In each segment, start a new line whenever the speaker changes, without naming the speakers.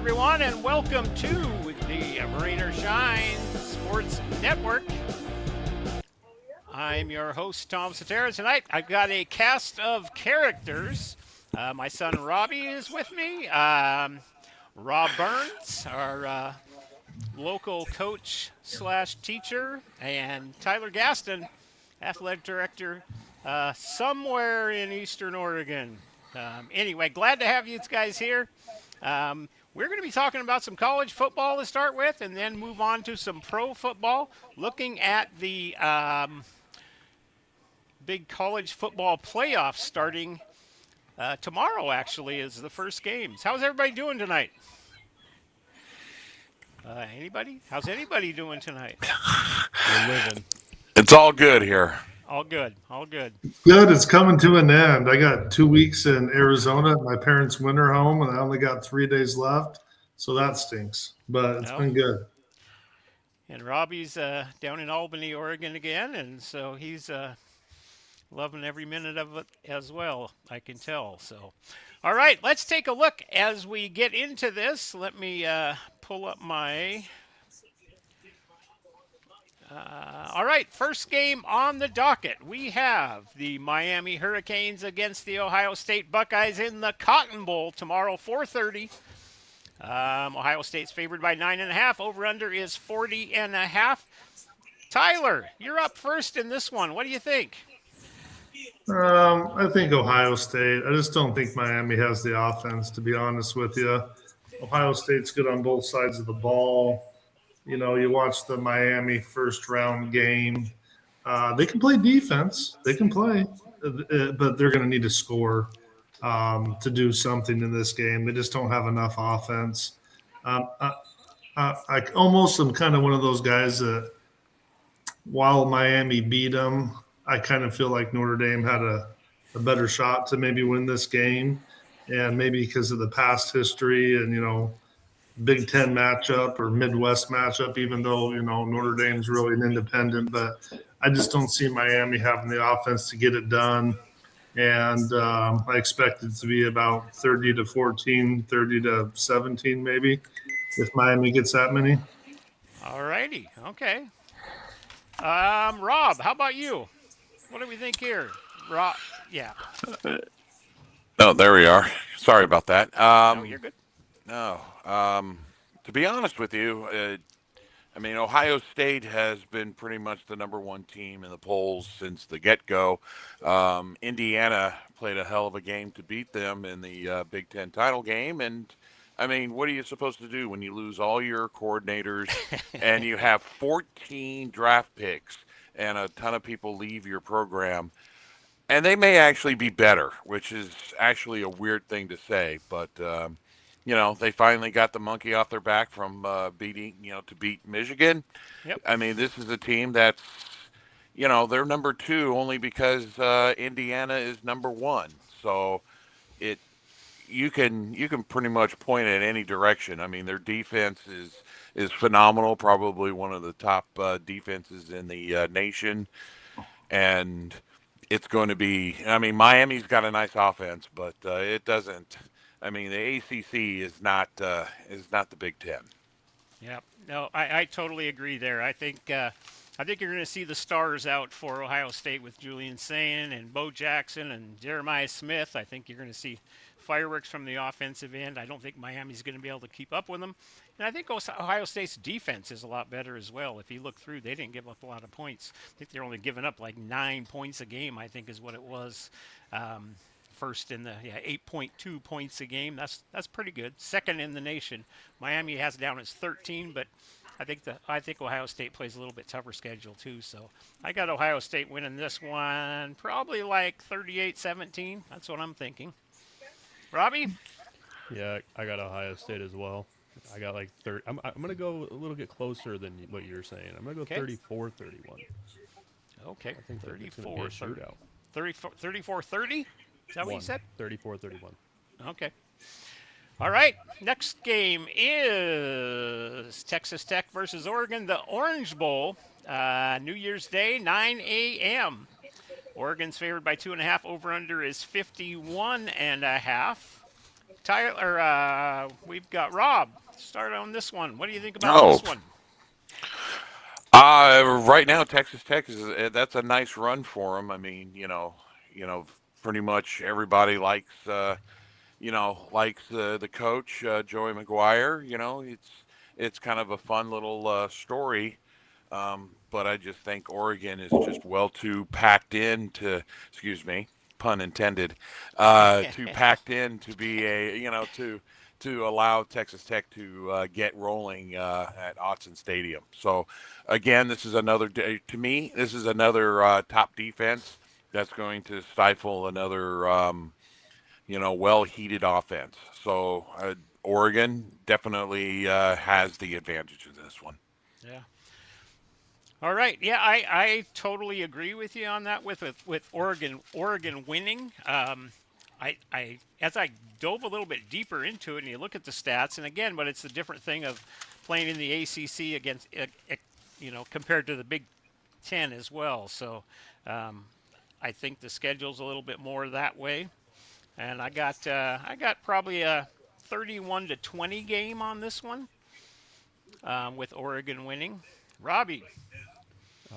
everyone, and welcome to the Rain or Shine Sports Network. I'm your host, Tom Sotera. Tonight, I've got a cast of characters. My son Robbie is with me. Rob Burns, our local coach slash teacher, and Tyler Gaston, athletic director, somewhere in Eastern Oregon. Anyway, glad to have you guys here. We're going to be talking about some college football to start with, and then move on to some pro football, looking at the big college football playoffs starting tomorrow, actually, is the first games. How's everybody doing tonight? Anybody? How's anybody doing tonight?
We're living.
It's all good here.
All good. All good.
Good. It's coming to an end. I got 2 weeks in Arizona at my parents' winter home, and I only got 3 days left. So that stinks, but it's
No.
been good.
And Robbie's down in Albany, Oregon again, and so he's loving every minute of it as well, I can tell. So, all right, let's take a look as we get into this. Let me pull up my. All right, first game on the docket. We have the Miami Hurricanes against the Ohio State Buckeyes in the Cotton Bowl tomorrow, 4:30. Ohio State's favored by 9.5. Over/under is 40.5. Tyler, you're up first in this one. What do you think?
I think Ohio State. I just don't think Miami has the offense, to be honest with you. Ohio State's good on both sides of the ball. You know, you watch the Miami first round game. They can play defense. They can play, but they're going to need to score to do something in this game. They just don't have enough offense. I almost am kind of one of those guys that while Miami beat them, I kind of feel like Notre Dame had a better shot to maybe win this game. And maybe because of the past history and, Big Ten matchup or Midwest matchup, even though, Notre Dame's really an independent. But I just don't see Miami having the offense to get it done. And I expect it to be about 30-14, 30-17 maybe, if Miami gets that many.
All righty. Okay. Rob, how about you? What do we think here? Rob, yeah.
Oh, there we are. Sorry about that.
No, you're good.
No. To be honest with you, Ohio State has been pretty much the number one team in the polls since the get-go. Indiana played a hell of a game to beat them in the Big Ten title game, and what are you supposed to do when you lose all your coordinators and you have 14 draft picks and a ton of people leave your program? And they may actually be better, which is actually a weird thing to say, but they finally got the monkey off their back from to beat Michigan.
Yep.
This is a team that's, they're number two only because Indiana is number one. So you can pretty much point at any direction. Their defense is phenomenal, probably one of the top defenses in the nation, and it's going to be. Miami's got a nice offense, but it doesn't. The ACC is not the Big Ten.
Yep. No, I totally agree there. I think you're going to see the stars out for Ohio State with Julian Sayin and Bo Jackson and Jeremiah Smith. I think you're going to see fireworks from the offensive end. I don't think Miami's going to be able to keep up with them. And I think Ohio State's defense is a lot better as well. If you look through, they didn't give up a lot of points. I think they're only giving up like 9 points a game, I think is what it was. First in the 8.2 points a game. That's pretty good. Second in the nation. Miami has down as 13, but I think Ohio State plays a little bit tougher schedule too. So I got Ohio State winning this one, probably like 38-17. That's what I'm thinking. Robbie?
Yeah, I got Ohio State as well. I got like 30. I'm going to go a little bit closer than what you're saying. I'm going to go 34-31.
Okay,
I think
34
shootout.
34-30? Is that what you said?
34-31.
Okay. All right. Next game is Texas Tech versus Oregon, the Orange Bowl, New Year's Day, 9 a.m. Oregon's favored by 2.5. Over/under is 51.5. Tyler, we've got Rob. Start on this one. What do you think about
Oh,
this one?
right now Texas Tech is that's a nice run for them. I mean, pretty much everybody likes likes the coach Joey McGuire. It's kind of a fun little story. But I just think Oregon is just well too packed in to, excuse me, pun intended, too packed in to be to allow Texas Tech to get rolling at Autzen Stadium. So again, this is another day to me. This is another top defense that's going to stifle another well heated offense. So Oregon definitely has the advantage in this one.
Yeah. All right. Yeah, I totally agree with you on that. With Oregon winning. I as I dove a little bit deeper into it, and you look at the stats, and again, but it's the different thing of playing in the ACC against compared to the Big Ten as well. So um, I think the schedule's a little bit more that way. And I got probably a 31-20 game on this one, with Oregon winning. Robbie.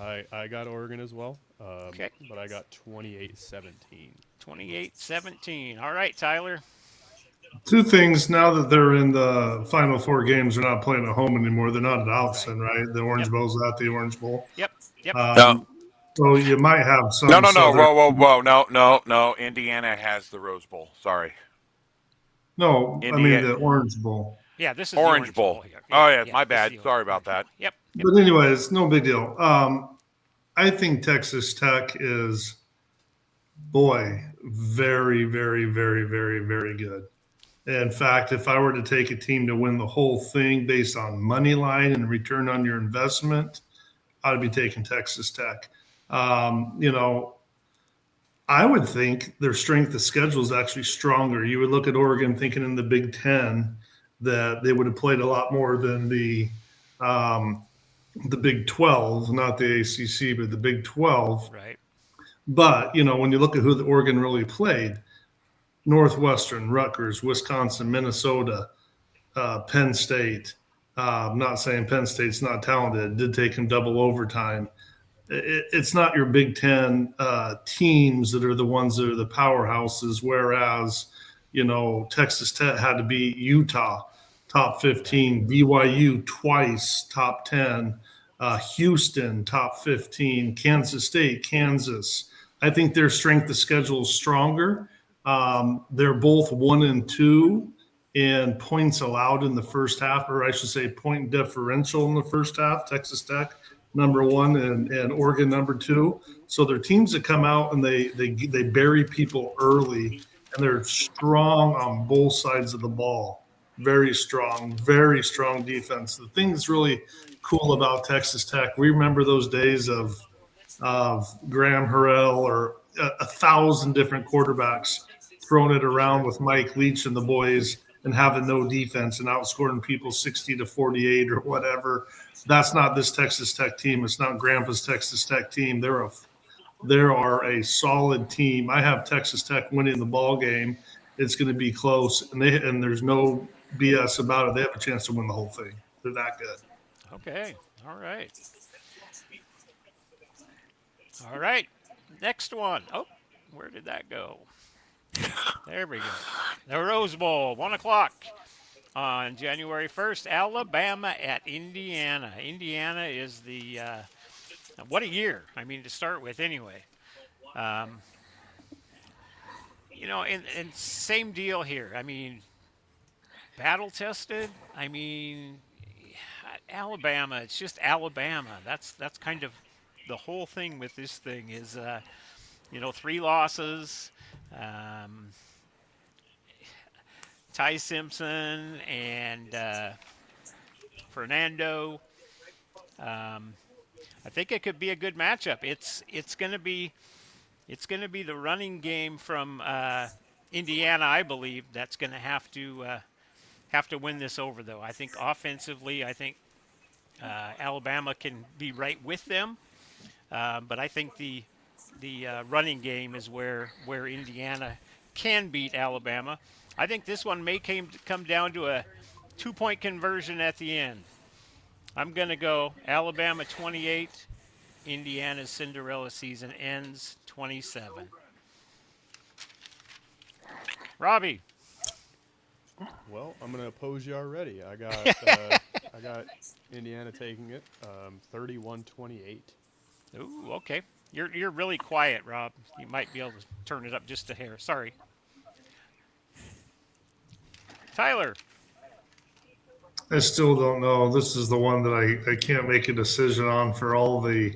I got Oregon as well,
Okay.
but I got 28-17.
28-17. All right, Tyler.
Two things now that they're in the Final Four games, they're not playing at home anymore. They're not at
Right.
Alston, right? The Orange
Yep.
Bowl's at the Orange Bowl.
Yep. Yep.
No,
So you might have
no,
some
no, no.
Southern.
Whoa, whoa, whoa. No, no, no. Indiana has the Rose Bowl. Sorry,
No, I mean
Indiana
the Orange Bowl.
Yeah, this is the
Orange
Orange
Bowl.
Bowl here.
Oh yeah,
Yeah,
my
this is
bad.
the
Sorry about
Orange Bowl.
that.
Yep. Yep.
But anyways, no big deal. I think Texas Tech is, boy, very, very, very, very, very good. In fact, if I were to take a team to win the whole thing based on money line and return on your investment, I'd be taking Texas Tech. Um, you know, I would think their strength of schedule is actually stronger. You would look at Oregon thinking in the Big Ten that they would have played a lot more than the Big 12, not the ACC, but the Big 12.
Right.
But, when you look at who the Oregon really played, Northwestern, Rutgers, Wisconsin, Minnesota, Penn State. I'm not saying Penn State's not talented. It did take them double overtime. It's not your Big Ten teams that are the ones that are the powerhouses, whereas, Texas Tech had to beat Utah, top 15, BYU twice, top 10, Houston, top 15, Kansas State, Kansas. I think their strength of schedule is stronger. They're both 1-2 in points allowed in the first half, or I should say point differential in the first half. Texas Tech number one and Oregon number two. So they're teams that come out and they bury people early, and they're strong on both sides of the ball. Very strong defense. The thing that's really cool about Texas Tech, we remember those days of Graham Harrell or a thousand different quarterbacks throwing it around with Mike Leach and the boys and having no defense and outscoring people 60-48 or whatever. That's not this Texas Tech team. It's not Grandpa's Texas Tech team. They are a solid team. I have Texas Tech winning the ball game. It's going to be close, and there's no BS about it. They have a chance to win the whole thing. They're that good.
Okay. All right. All right. Next one. Oh, where did that go? There we go. The Rose Bowl, 1 o'clock on January 1st. Alabama at Indiana. Indiana is the what a year. I mean, to start with, anyway. Um, and same deal here. I mean, battle tested. I mean, Alabama. It's just Alabama. That's kind of the whole thing with this thing is 3 losses. Um, Ty Simpson and Fernando. I think it could be a good matchup. It's going to be the running game from Indiana, I believe, that's going to have to win this over, though. I think offensively, Alabama can be right with them, but I think the running game is where Indiana can beat Alabama. I think this one may come down to a 2-point conversion at the end. I'm going to go Alabama 28, Indiana's Cinderella season ends 27. Robbie.
Well, I'm going to oppose you already. I got Indiana taking it, 31-28.
Ooh, okay. You're really quiet, Rob. You might be able to turn it up just a hair. Sorry. Tyler.
I still don't know. This is the one that I can't make a decision on for all the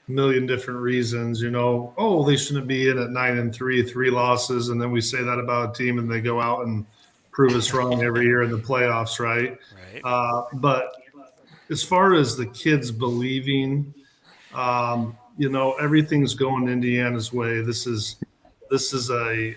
million different reasons. Oh, they shouldn't be in at 9-3, 3 losses, and then we say that about a team, and they go out and prove us wrong every year in the playoffs, right?
Right.
But as far as the kids believing, everything's going Indiana's way. This is a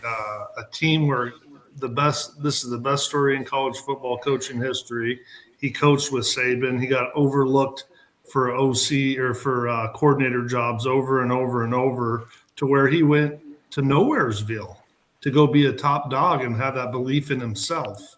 team where this is the best story in college football coaching history. He coached with Saban. He got overlooked for OC or for coordinator jobs over and over and over, to where he went to Nowheresville to go be a top dog and have that belief in himself.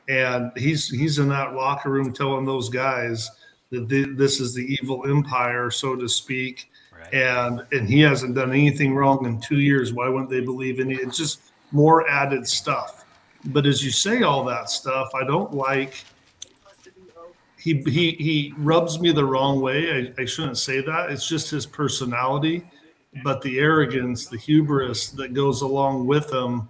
And he's in that locker room telling those guys that this is the evil empire, so to speak.
Right.
And he hasn't done anything wrong in 2 years. Why wouldn't they believe in it? It's just more added stuff. But as you say all that stuff, I don't like. He rubs me the wrong way. I shouldn't say that. It's just his personality, but the arrogance, the hubris that goes along with him.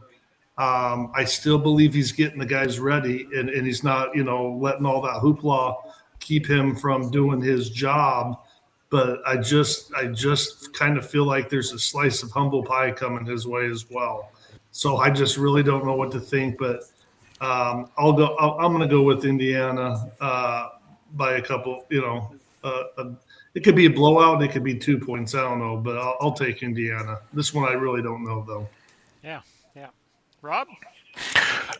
I still believe he's getting the guys ready, and he's not, letting all that hoopla keep him from doing his job. But I just kind of feel like there's a slice of humble pie coming his way as well. So I just really don't know what to think. But I'm going to go with Indiana by a couple. It could be a blowout. It could be 2 points. I don't know, but I'll take Indiana. This one I really don't know though.
Yeah. Rob?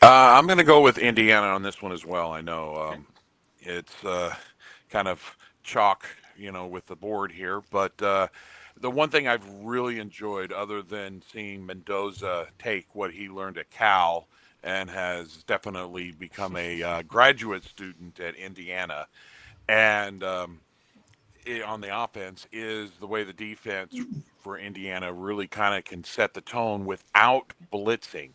I'm going to go with Indiana on this one as well. I know it's kind of chalk, with the board here. But the one thing I've really enjoyed, other than seeing Mendoza take what he learned at Cal and has definitely become a graduate student at Indiana, and on the offense, is the way the defense for Indiana really kind of can set the tone without blitzing.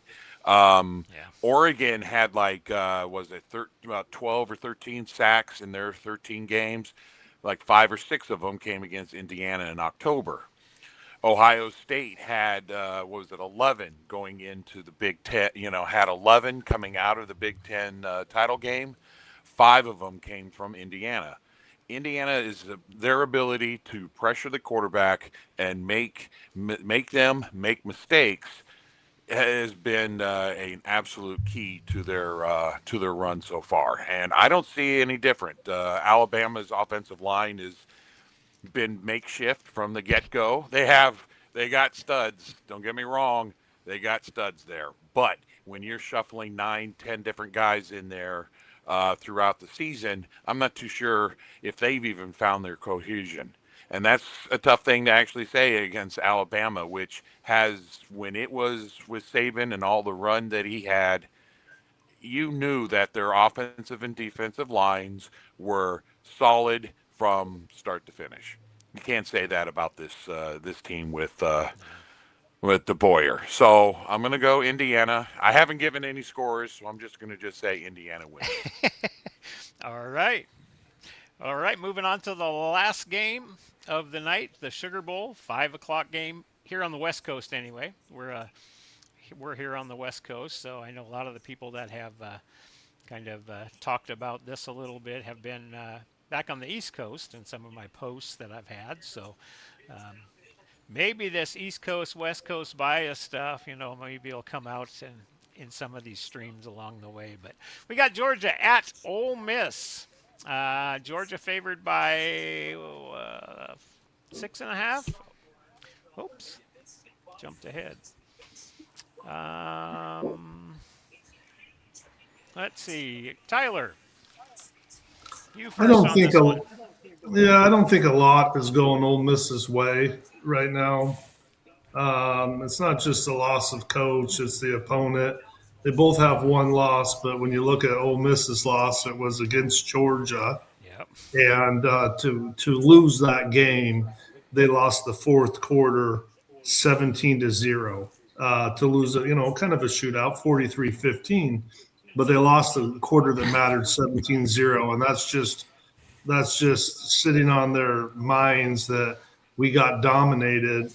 Yeah.
Oregon had was it about 12 or 13 sacks in their 13 games? Like 5 or 6 of them came against Indiana in October. Ohio State had what was it, 11 going into the Big Ten? Had 11 coming out of the Big Ten title game. 5 of them came from Indiana. Indiana is their ability to pressure the quarterback and make them make mistakes has been an absolute key to their run so far, and I don't see any different. Alabama's offensive line has been makeshift from the get go. They got studs. Don't get me wrong, they got studs there. But when you're shuffling 9, 10 different guys in there throughout the season, I'm not too sure if they've even found their cohesion. And that's a tough thing to actually say against Alabama, which has, when it was with Saban and all the run that he had, you knew that their offensive and defensive lines were solid from start to finish. You can't say that about this team with De Boyer. So I'm going to go Indiana. I haven't given any scores, so I'm just going to say Indiana wins.
All right. Moving on to the last game of the night, the Sugar Bowl, 5 o'clock game here on the West Coast. Anyway, we're here on the West Coast, so I know a lot of the people that have kind of talked about this a little bit have been back on the East Coast in some of my posts that I've had. So maybe this East Coast, West Coast bias stuff, maybe it'll come out in some of these streams along the way. But we got Georgia at Ole Miss. Georgia favored by 6.5. Oops, jumped ahead. Let's see, Tyler. You first
I don't
on
think
this one.
I don't think a lot is going Ole Miss's way right now. It's not just the loss of coach; it's the opponent. They both have one loss, but when you look at Ole Miss's loss, it was against Georgia,
Yep.
and to lose that game, they lost the fourth quarter 17-0. To lose a kind of a shootout 43-15, but they lost the quarter that mattered 17-0, and that's just sitting on their minds that we got dominated,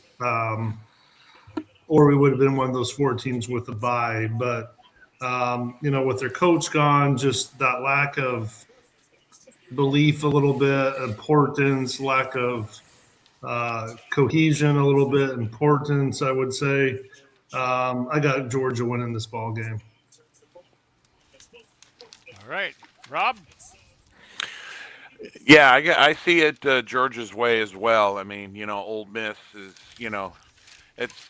or we would have been one of those four teams with a bye. But with their coach gone, just that lack of belief, a little bit, importance, lack of cohesion, a little bit, importance, I would say. I got Georgia winning this ball game.
All right, Rob.
Yeah, I see it Georgia's way as well. I mean, Old Miss is,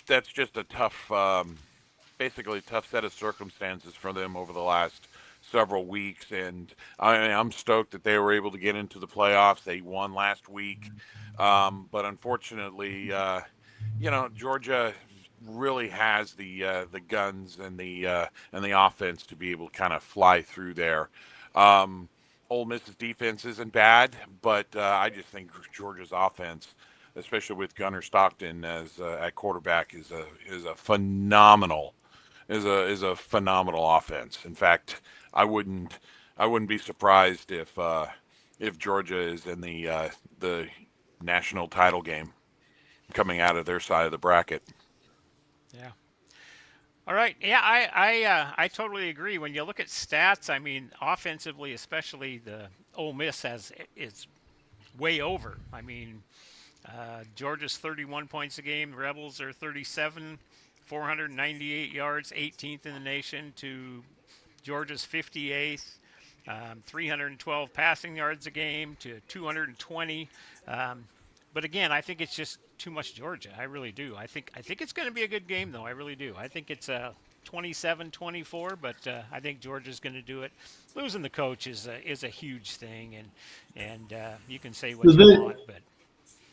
that's just a tough, basically tough set of circumstances for them over the last several weeks, and I'm stoked that they were able to get into the playoffs. They won last week, but unfortunately, Georgia really has the guns and the offense to be able to kind of fly through there. Um, Ole Miss's defense isn't bad, but I just think Georgia's offense, especially with Gunnar Stockton as at quarterback, is a phenomenal is a phenomenal offense. In fact, I wouldn't I wouldn't be surprised if Georgia is in the national title game coming out of their side of the bracket.
Yeah. All right. Yeah, I totally agree. When you look at stats, I mean, offensively, especially the Ole Miss has is way over. I mean, Georgia's 31 points a game. Rebels are 37, 498 yards, 18th in the nation to Georgia's 58th, 312 passing yards a game to 220. Um, but again, I think it's just too much Georgia. I really do. I think it's going to be a good game, though. I really do. I think it's 27-24, but I think Georgia's going to do it. Losing the coach is a huge thing, and you can say what
Do
you
they
want, but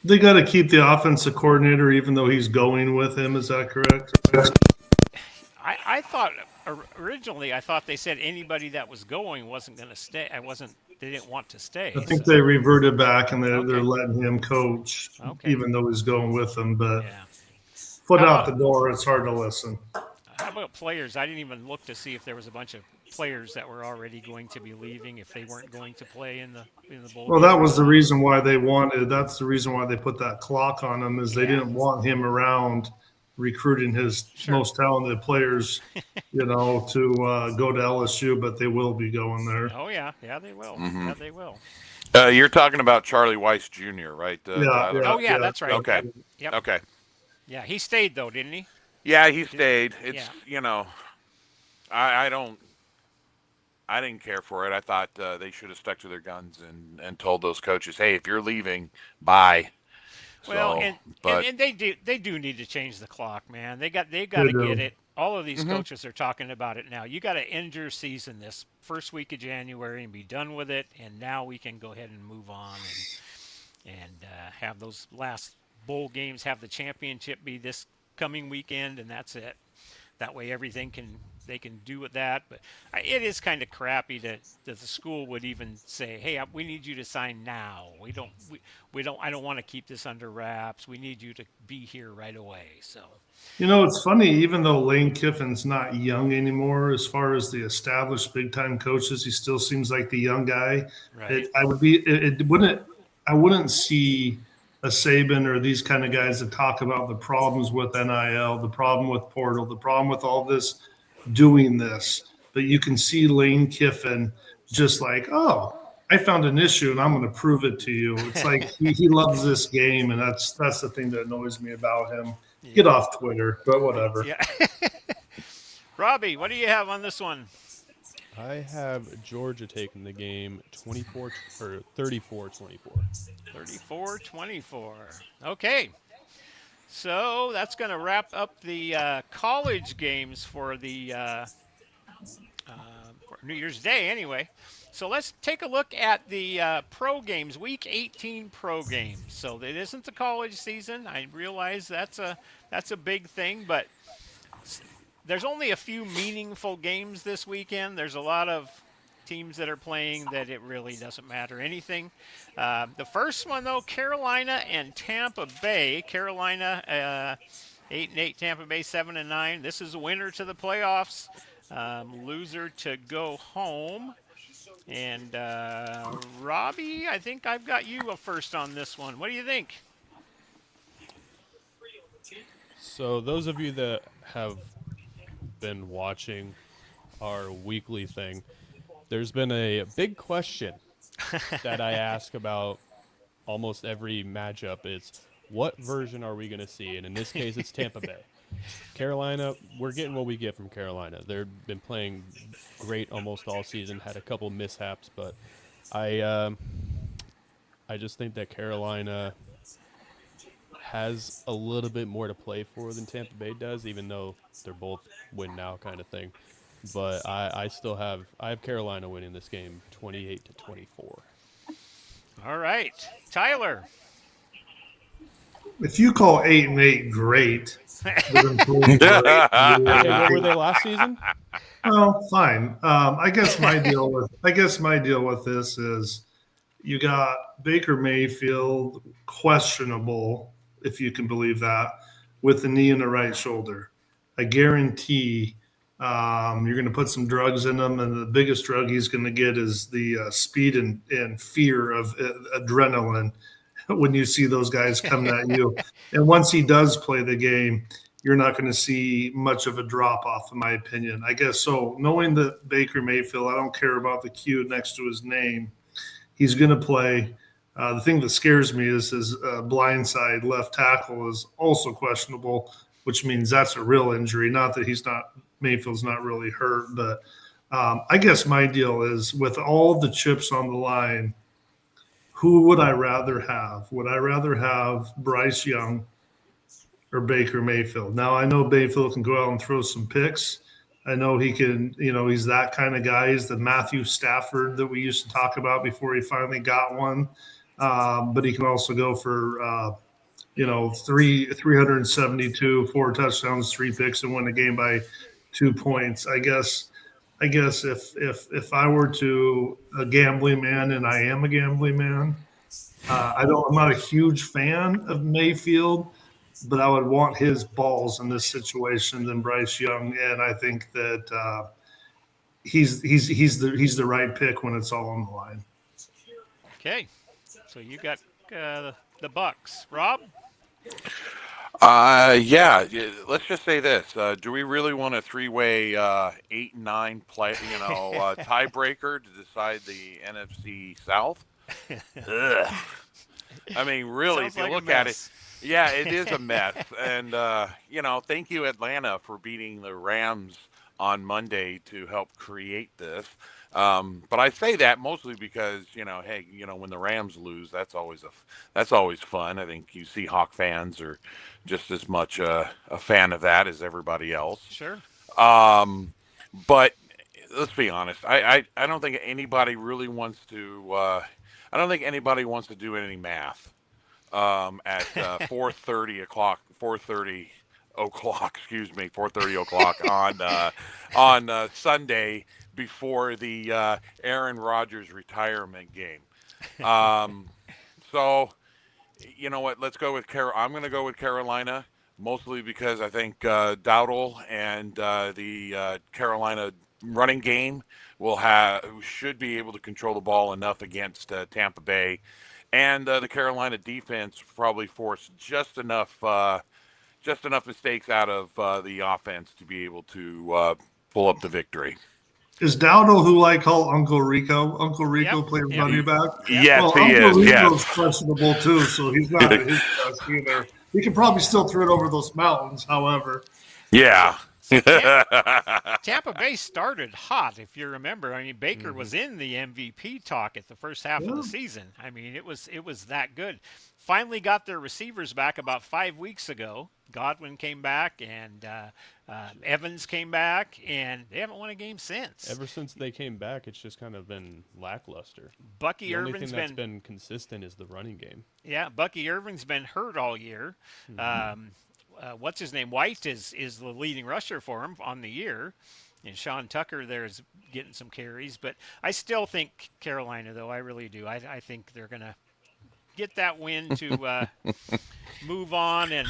they got to keep the offensive coordinator, even though he's going with him. Is that correct?
I thought originally I thought they said anybody that was going wasn't going to stay. I wasn't. They didn't want to
I
stay.
think
So
they reverted back and they're
okay,
letting him coach,
okay,
even though he's going with them. But
yeah.
foot
How
out the
about
door, it's hard to listen.
players? I didn't even look to see if there was a bunch of players that were already going to be leaving if they weren't going to play in the bowl
Well,
game
that
or
was the
not.
reason why they wanted. That's the reason why they put that clock on him, is they
Yeah,
didn't want him around recruiting his
sure.
most talented players, to go to LSU. But they will be going there.
Oh yeah, yeah they will.
Hmm
Yeah they will.
You're talking about Charlie Weiss Jr., right,
Yeah,
Tyler?
yeah,
Oh yeah,
yeah.
that's right.
Okay,
Yep, yep.
okay.
Yeah, he stayed though, didn't he?
Yeah, he
Did,
stayed. It's
yeah.
I don't I didn't care for it. I thought they should have stuck to their guns and told those coaches, hey, if you're leaving, bye.
Well,
So,
and
but
and they do need to change the clock, man. They got
They
to get
do.
it. All of these
hmm
coaches are talking about it now. You got to end your season this first week of January and be done with it. And now we can go ahead and move on and have those last bowl games. Have the championship be this coming weekend, and that's it. That way, everything can they can do with that. But it is kind of crappy that the school would even say, "Hey, we need you to sign now. We don't. I don't want to keep this under wraps. We need you to be here right away." So,
It's funny. Even though Lane Kiffin's not young anymore, as far as the established big time coaches, he still seems like the young guy.
right.
It I would be. It wouldn't. I wouldn't see a Saban or these kind of guys that talk about the problems with NIL, the problem with portal, the problem with all this doing this. But you can see Lane Kiffin just like, oh, I found an issue and I'm going to prove it to you. It's like he loves this game, and that's the thing that annoys me about him. Get
Yeah.
off Twitter, but whatever.
Yeah. Robbie, what do you have on this one?
I have Georgia taking the game 24 or 34-24.
34-24. Okay. So that's going to wrap up the college games for New Year's Day, anyway. So let's take a look at the pro games, Week 18 pro games. So it isn't the college season. I realize that's a big thing, but there's only a few meaningful games this weekend. There's a lot of teams that are playing that it really doesn't matter anything. The first one, though, Carolina and Tampa Bay. Carolina 8-8, Tampa Bay 7-9. This is a winner to the playoffs, loser to go home. And Robbie, I think I've got you first on this one. What do you think?
So those of you that have been watching our weekly thing, there's been a big question that I ask about almost every matchup. It's what version are we going to see? And in this case, it's Tampa Bay. Carolina, we're getting what we get from Carolina. They've been playing great almost all season, had a couple mishaps, but I just think that Carolina has a little bit more to play for than Tampa Bay does, even though they're both win now kind of thing. But I have Carolina winning this game 28-24.
All right, Tyler.
If you call 8-8 great, then
Hey, what were they last season?
well, fine. I guess my deal with this is you got Baker Mayfield questionable, if you can believe that, with the knee in the right shoulder. I guarantee you're going to put some drugs in him, and the biggest drug he's going to get is the speed and fear of adrenaline when you see those guys coming at you. And once he does play the game, you're not going to see much of a drop off, in my opinion. I guess so. Knowing that Baker Mayfield, I don't care about the Q next to his name. He's going to play. The thing that scares me is his blindside left tackle is also questionable, which means that's a real injury. Not that Mayfield's not really hurt, but I guess my deal is with all the chips on the line, who would I rather have? Would I rather have Bryce Young or Baker Mayfield? Now, I know Mayfield can go out and throw some picks. I know he can, he's that kind of guy. He's the Matthew Stafford that we used to talk about before he finally got one. But he can also go for, 372, 4 touchdowns, 3 picks, and win the game by 2 points. I guess if I were to a gambling man, and I am a gambling man, I'm not a huge fan of Mayfield, but I would want his balls in this situation than Bryce Young, and I think that he's the right pick when it's all on the line.
Okay, so you got the Bucks. Rob?
Let's just say this: do we really want a three-way 8-9 play, tiebreaker to decide the NFC South? Ugh. I mean, really,
Sounds
if you
like a
look at it,
mess.
yeah, it is a mess. And thank you, Atlanta, for beating the Rams on Monday to help create this. But I say that mostly because hey, when the Rams lose, that's always fun. I think you Seahawk fans are just as much a fan of that as everybody else.
Sure.
But let's be honest. I don't think anybody really wants to. I don't think anybody wants to do any math at 4:30 o'clock on Sunday before the Aaron Rodgers retirement game. So you know what? Let's go with I'm going to go with Carolina, mostly because I think Dowdle and the Carolina running game should be able to control the ball enough against Tampa Bay, and the Carolina defense probably forced just enough mistakes out of the offense to be able to pull up the victory.
Is Dowdle who I call Uncle Rico? Uncle Rico plays running back?
Yes,
well,
he
Uncle
is.
Rico's
Yes.
questionable too, so he's not at his best either. He can probably still throw it over those mountains, however.
Yeah.
So Tampa Bay started hot, if you remember. I mean, Baker was in the MVP talk at the first half of the season. I mean, it was that good. Finally got their receivers back about 5 weeks ago. Godwin came back, and Evans came back, and they haven't won a game since.
Ever since they came back, it's just kind of been lackluster.
Bucky
The only
Irvin's
thing that's been consistent is the running game.
Yeah, Bucky Irvin's been hurt all year. what's his name? White is the leading rusher for him on the year, and Sean Tucker there's getting some carries. But I still think Carolina, though. I really do. I think they're gonna get that win to move on and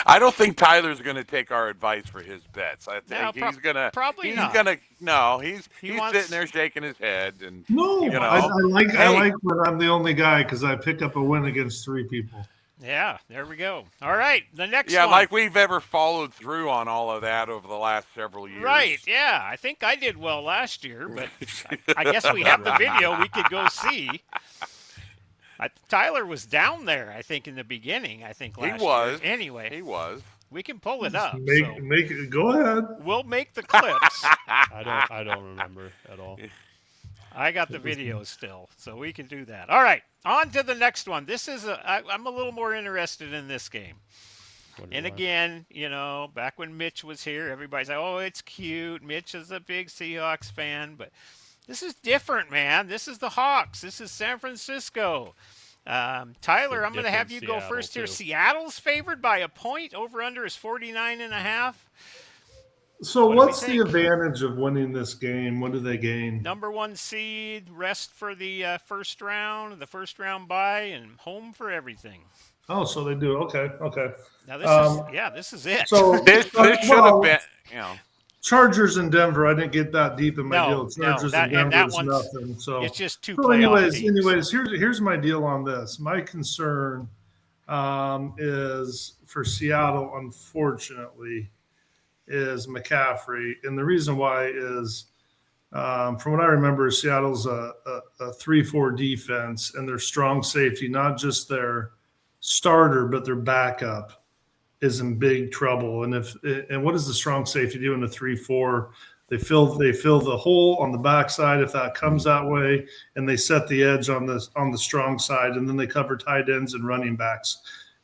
I don't think Tyler's going to take our advice for his bets. I
no,
think he's gonna
probably
he's
not.
gonna no he's
He
he's sitting
wants
there shaking his head and
he
No,
you
I
wants.
know
like I
hey
like when I'm the only guy because I pick up a win against three people.
Yeah, there we go. All right, the next
yeah,
one.
like we've ever followed through on all of that over the last several years.
Right, yeah. I think I did well last year, but I guess we have the video we could go see. Tyler was down there, I think, in the beginning, I think,
He
last year.
was.
Anyway,
He was.
we can pull it up. So
Make it. Go ahead.
we'll make the clips.
I don't remember at all.
I got the video still, so we can do that. All right, on to the next one. This is I'm a little more interested in this game. And again, back when Mitch was here, everybody's like, "Oh, it's cute." Mitch is a big Seahawks fan, but this is different, man. This is the Hawks. This is San Francisco. Tyler, I'm going to have you go first here. Seattle's favored by a point. Over under is 49.5.
So
What do we
what's the
think?
advantage of winning this game? What do they gain?
Number 1 seed, rest for the first round bye, and home for everything.
Oh, so they do. Okay.
Now this is it.
So
This should have been,
Chargers in Denver. I didn't get that deep in my
No,
deal. Chargers
that-
in
and
Denver
that
is
one's-
nothing. So
it's just two
So
playoff teams.
anyways, here's my deal on this. My concern is for Seattle, unfortunately, is McCaffrey, and the reason why is from what I remember, Seattle's a 3-4 defense, and their strong safety, not just their starter but their backup, is in big trouble. And what does the strong safety do in the 3-4? They fill the hole on the backside if that comes that way, and they set the edge on the strong side, and then they cover tight ends and running backs.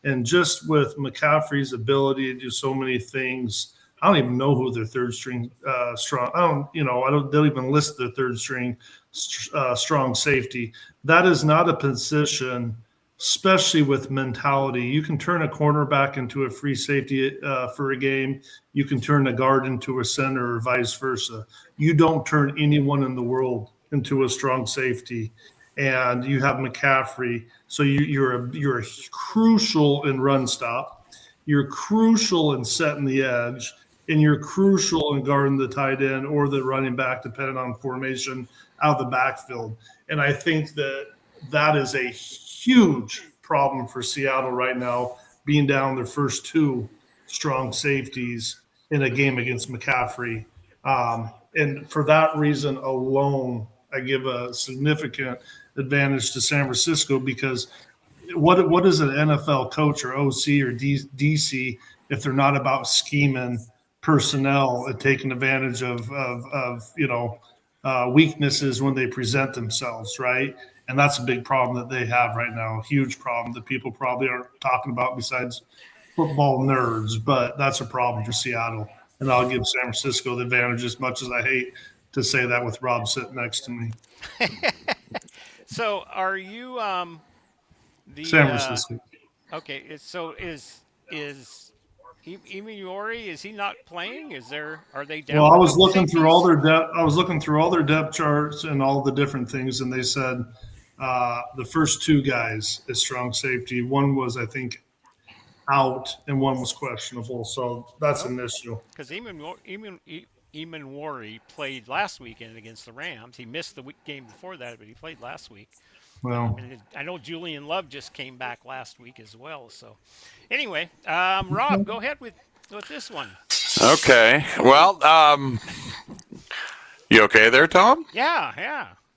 And just with McCaffrey's ability to do so many things, I don't even know who their third string strong. They don't even list their third string strong safety. That is not a position, especially with mentality. You can turn a cornerback into a free safety for a game. You can turn a guard into a center, or vice versa. You don't turn anyone in the world into a strong safety. And you have McCaffrey, so you're crucial in run stop. You're crucial in setting the edge, and you're crucial in guarding the tight end or the running back, depending on formation out of the backfield. And I think that is a huge problem for Seattle right now, being down their first two strong safeties in a game against McCaffrey. And for that reason alone, I give a significant advantage to San Francisco, because what is an NFL coach or OC or DC if they're not about scheming personnel and taking advantage of weaknesses when they present themselves, right? And that's a big problem that they have right now, a huge problem that people probably aren't talking about besides football nerds, but that's a problem for Seattle. And I'll give San Francisco the advantage, as much as I hate to say that with Rob sitting next to me.
So are you the
San Francisco.
Okay, so is Imaniori, is he not playing? Are they down?
Well, I
a
was
couple
looking through
safeties?
all their depth. I was looking through all their depth charts and all the different things, and they said the first two guys is strong safety. One was, I think, out, and one was questionable. So that's an issue.
Because Imaniori played last weekend against the Rams. He missed the game before that, but he played last week.
Well,
And I know Julian Love just came back last week as well. So, anyway, Rob, go ahead with this one.
Okay. Well, you okay there, Tom?
Yeah.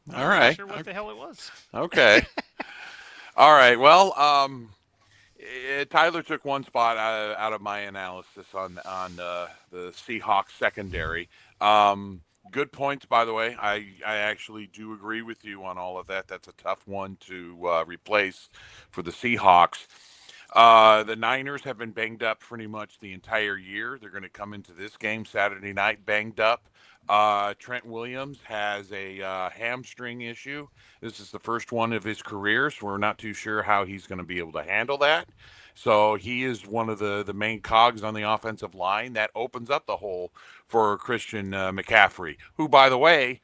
I'm
All
not
right.
sure what the hell it was.
Okay. All right. Well, Tyler took one spot out of my analysis on the Seahawks secondary. Good points, by the way. I actually do agree with you on all of that. That's a tough one to replace for the Seahawks. The Niners have been banged up pretty much the entire year. They're going to come into this game Saturday night banged up. Trent Williams has a hamstring issue. This is the first one of his career, so we're not too sure how he's going to be able to handle that. So he is one of the main cogs on the offensive line that opens up the hole for Christian McCaffrey, who, by the way,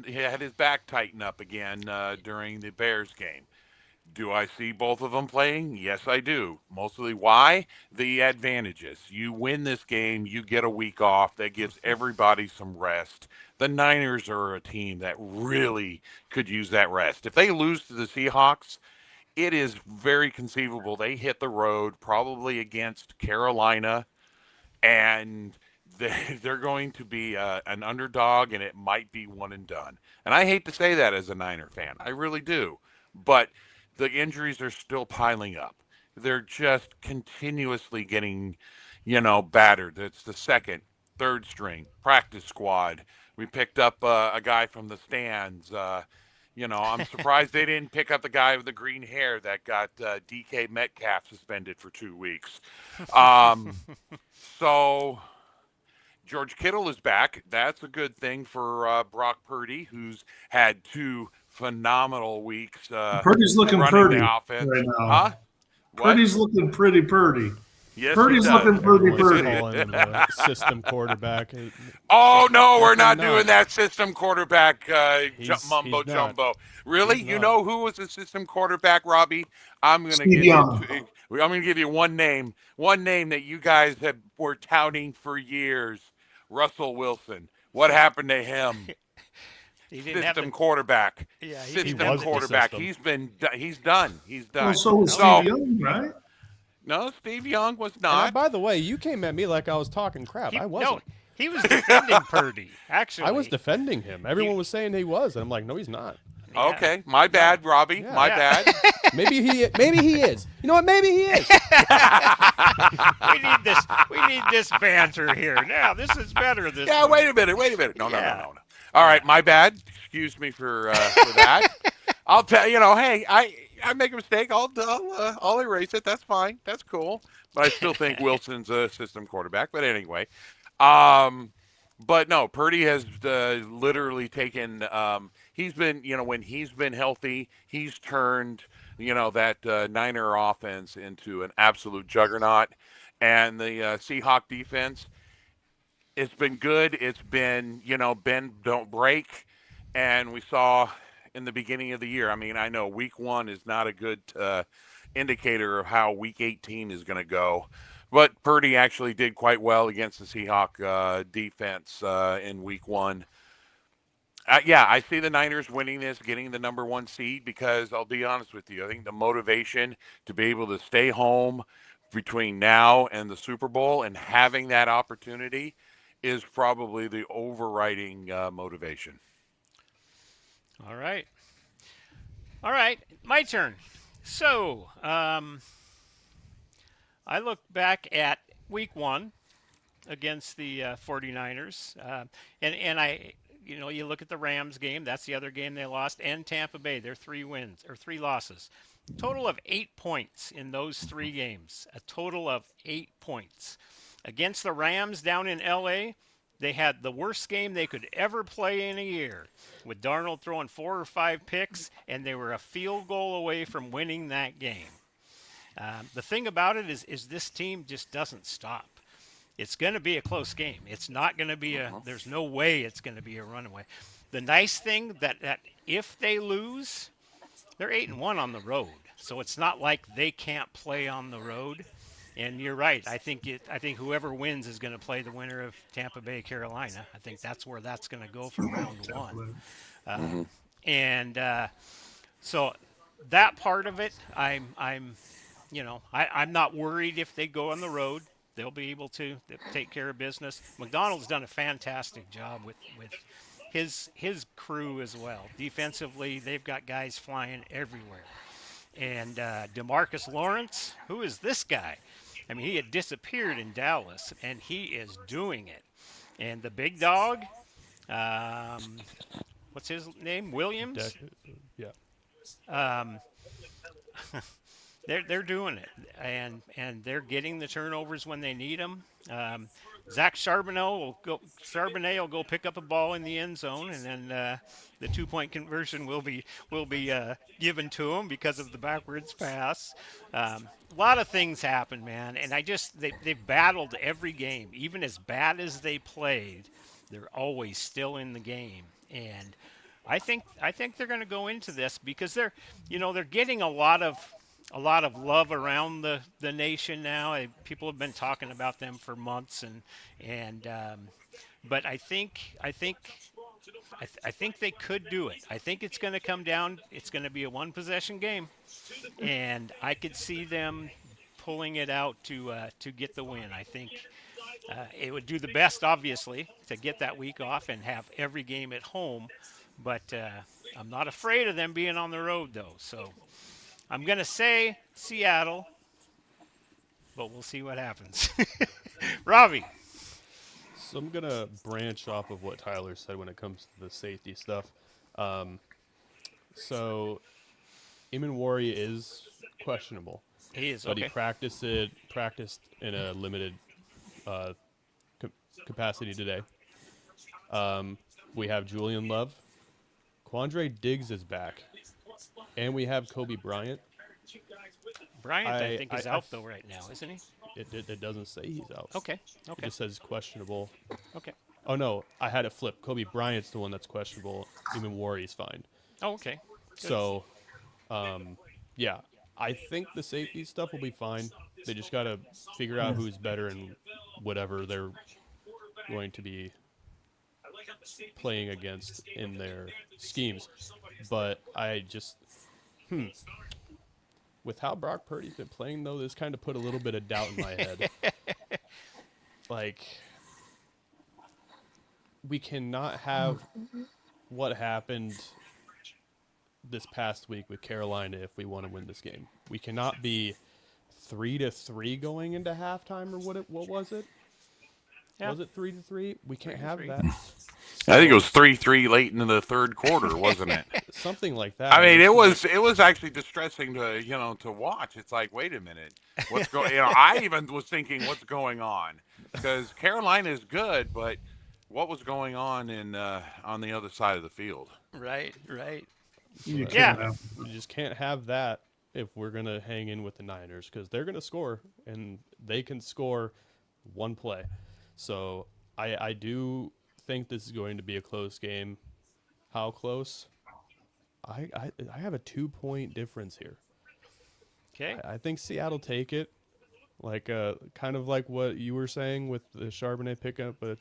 he had his back tighten up again during the Bears game. Do I see both of them playing? Yes, I do. Mostly why? The advantages. You win this game, you get a week off. That gives everybody some rest. The Niners are a team that really could use that rest. If they lose to the Seahawks, it is very conceivable they hit the road, probably against Carolina, and they're going to be an underdog, and it might be one and done. And I hate to say that as a Niner fan, I really do, but the injuries are still piling up. They're just continuously getting, battered. It's the second, third string practice squad. We picked up a guy from the stands. I'm surprised they didn't pick up the guy with the green hair that got DK Metcalf suspended for 2 weeks. Um, so George Kittle is back. That's a good thing for Brock Purdy, who's had 2 phenomenal weeks
Purdy's looking
running
pretty
the offense.
right
Huh?
now.
What?
Purdy's looking pretty purdy.
Yes, he
Purdy's
does.
looking pretty
Everyone's
purdy.
calling him the system quarterback.
Oh no, we're not
Definitely
doing that system quarterback mumbo
He's not.
jumbo. Really?
He's
You
not.
know who was the system quarterback, Robbie? I'm gonna
Steve
give you.
Young.
I'm gonna give you one name that you guys were touting for years. Russell Wilson. What happened to him?
He didn't have
System
the
quarterback.
yeah. He
System
didn't have
was
the,
the
quarterback.
system.
He's done. He's done.
Well, so was
So
Steve Young, right?
no, Steve Young was
And
not.
by the way, you came at me like I was talking crap.
he,
I
no,
wasn't.
he was defending Purdy. Actually,
I was defending him. Everyone was saying he was, and I'm like, no, he's not.
Yeah.
Okay, my bad, Robbie.
Yeah.
My
Yeah.
bad.
Maybe he is. You know what? Maybe he is.
We need this banter here. Now this is better. This
Yeah,
one.
wait a minute. No.
Yeah.
All right, my bad. Excuse me for that. I'll tell hey, I make a mistake. I'll erase it. That's fine. That's cool. But I still think Wilson's a system quarterback. But anyway, um, but no, Purdy has literally taken. He's been, when he's been healthy, he's turned, that Niner offense into an absolute juggernaut, and the Seahawk defense. It's been good. It's been, bend don't break, and we saw in the beginning of the year. I mean, I know week 1 is not a good indicator of how week 18 is going to go, but Purdy actually did quite well against the Seahawk defense in week 1. Yeah, I see the Niners winning this, getting the number 1 seed, because I'll be honest with you, I think the motivation to be able to stay home between now and the Super Bowl and having that opportunity is probably the overriding motivation.
All right. All right. My turn. So, I look back at week 1 against the 49ers. And I, you look at the Rams game. That's the other game they lost. And Tampa Bay, their 3 wins or 3 losses. Total of 8 points in those 3 games. A total of 8 points. Against the Rams down in L.A., they had the worst game they could ever play in a year, with Darnold throwing 4 or 5 picks, and they were a field goal away from winning that game. The thing about it is this team just doesn't stop. It's going to be a close game. It's not going to be there's no way it's going to be a runaway. The nice thing that if they lose, they're 8-1 on the road. So it's not like they can't play on the road. And you're right. I think whoever wins is going to play the winner of Tampa Bay, Carolina. I think that's where that's going to go for round 1. So that part of it, I'm not worried if they go on the road. They'll be able to take care of business. McDonald's done a fantastic job with his crew as well. Defensively, they've got guys flying everywhere. And DeMarcus Lawrence, who is this guy? I mean, he had disappeared in Dallas, and he is doing it. And the big dog, what's his name? Williams?
Yeah.
They're doing it, and they're getting the turnovers when they need them. Um, Zach Charbonnet will go pick up a ball in the end zone, and then the 2 point conversion will be given to him because of the backwards pass. A lot of things happen, man, and they've battled every game, even as bad as they played. They're always still in the game, and I think they're going to go into this because they're getting a lot of love around the nation now. People have been talking about them for months, and but I think they could do it. I think it's going to come down. It's going to be a one possession game, and I could see them pulling it out to get the win. I think it would do the best, obviously, to get that week off and have every game at home. But I'm not afraid of them being on the road, though. So I'm going to say Seattle, but we'll see what happens. Robbie.
So I'm gonna branch off of what Tyler said when it comes to the safety stuff. Um, so Eamon Wari is questionable,
He is
but he
okay.
practiced in a limited uh, capacity today. We have Julian Love, Quandre Diggs is back, and we have Kobe Bryant.
Bryant, I think, is
I
out, though, right now, isn't he?
it doesn't say he's out.
Okay.
It
Okay.
just says questionable.
Okay.
Oh no, I had it flipped. Kobe Bryant's the one that's questionable. Eamon Wari's fine.
Oh, okay. Good.
So, yeah, I think the safety stuff will be fine. They just got to figure out who's better and whatever they're going to be playing against in their schemes. But I just, with how Brock Purdy's been playing, though, this kind of put a little bit of doubt in my head. Like, we cannot have what happened this past week with Carolina if we want to win this game. We cannot be 3-3 going into halftime, or what was it?
Yeah.
Was it 3-3? We can't have
3-3.
that.
I think it was 3-3 late into the third quarter, wasn't it?
Something like that.
I mean, it
It's
was actually distressing to watch. It's like, wait a minute, what's going? I even was thinking, what's going on? Because Carolina is good, but what was going on on the other side of the field?
Right. Right.
You
Yeah.
can't have
we just can't have that if we're gonna hang in with the Niners, because they're gonna score and they can score one play. So I do think this is going to be a close game. How close? I have a 2-point difference here.
Okay.
I think Seattle take it, like kind of like what you were saying with the Charbonnet picking up a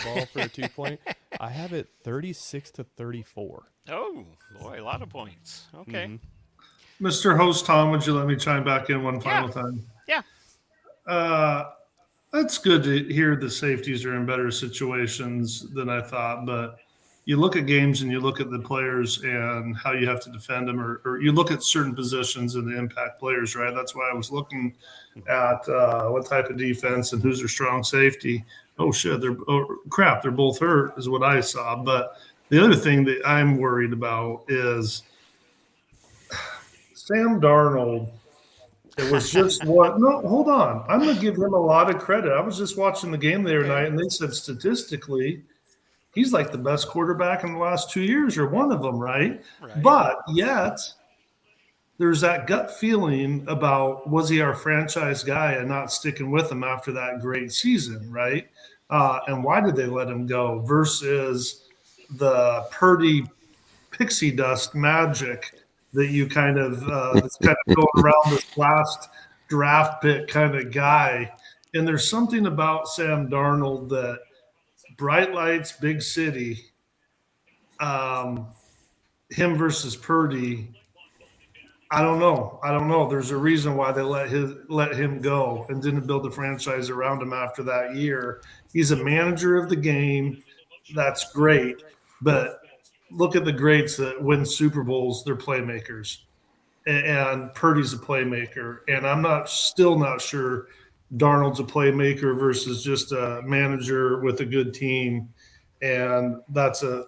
ball for a 2-point. I have it 36-34.
Oh, boy, a lot of points. Okay.
Mm-hmm.
Mr. Host Tom, would you let me chime back in one final
Yeah.
time?
Yeah.
That's good to hear the safeties are in better situations than I thought, but you look at games and you look at the players and how you have to defend them, or you look at certain positions and the impact players, right? That's why I was looking at what type of defense and who's their strong safety. Oh shit, they're both hurt, is what I saw. But the other thing that I'm worried about is Sam Darnold. It was just what? No, hold on. I'm going to give him a lot of credit. I was just watching the game the other night, and they said statistically, he's like the best quarterback in the last 2 years, or one of them, right?
Right.
But yet, there's that gut feeling about was he our franchise guy and not sticking with him after that great season, right? And why did they let him go versus the Purdy pixie dust magic that you kind of that's kind of going around this last draft pick kind of guy. And there's something about Sam Darnold that bright lights, big city, him versus Purdy. I don't know. There's a reason why they let him go and didn't build a franchise around him after that year. He's a manager of the game. That's great, but look at the greats that win Super Bowls. They're playmakers, and Purdy's a playmaker. And I'm still not sure Darnold's a playmaker versus just a manager with a good team. And that's a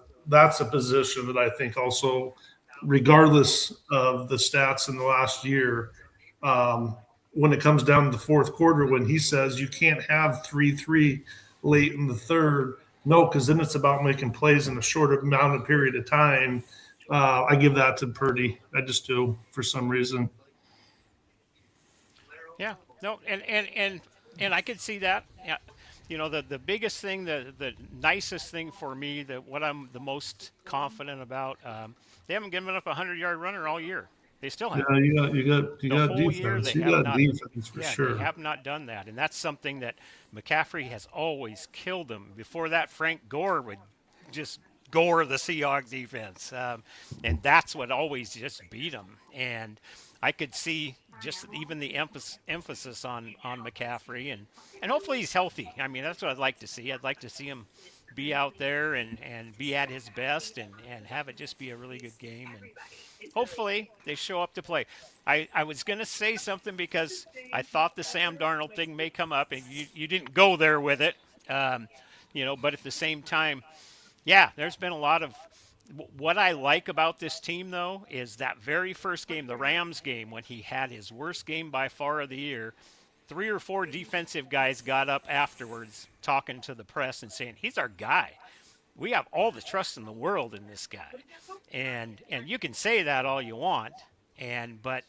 position that I think also, regardless of the stats in the last year, when it comes down to the fourth quarter, when he says you can't have 3-3 late in the third. No, because then it's about making plays in a short amount of period of time. I give that to Purdy. I just do for some reason.
Yeah. No, and I could see that. Yeah. You know, the biggest thing, the nicest thing for me, that what I'm the most confident about, they haven't given up a 100-yard runner all year. They still
Yeah,
haven't.
you
The
got
whole year
defense.
they
You
have
got
not.
defense for
Yeah, they
sure.
have not done that, and that's something that McCaffrey has always killed them. Before that, Frank Gore would just gore the Seahawks defense, and that's what always just beat them. And I could see just even the emphasis on McCaffrey, and hopefully he's healthy. I mean, that's what I'd like to see. I'd like to see him be out there and be at his best, and have it just be a really good game. And hopefully they show up to play. I was going to say something because I thought the Sam Darnold thing may come up, and you didn't go there with it. Um, but at the same time, yeah, there's been a lot of what I like about this team, though, is that very first game, the Rams game, when he had his worst game by far of the year. 3 or 4 defensive guys got up afterwards talking to the press and saying, he's our guy. We have all the trust in the world in this guy. And you can say that all you want. But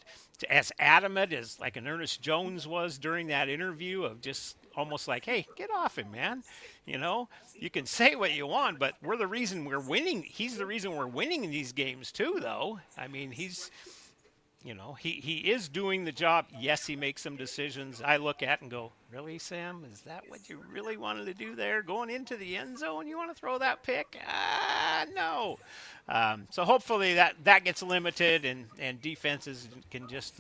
as adamant as like an Ernest Jones was during that interview, of just almost like, hey, get off him, man. You can say what you want, but we're the reason we're winning. He's the reason we're winning in these games too, though. I mean, he is doing the job. Yes, he makes some decisions I look at and go, really, Sam? Is that what you really wanted to do there? Going into the end zone, you want to throw that pick? No. So hopefully that gets limited, and defenses can just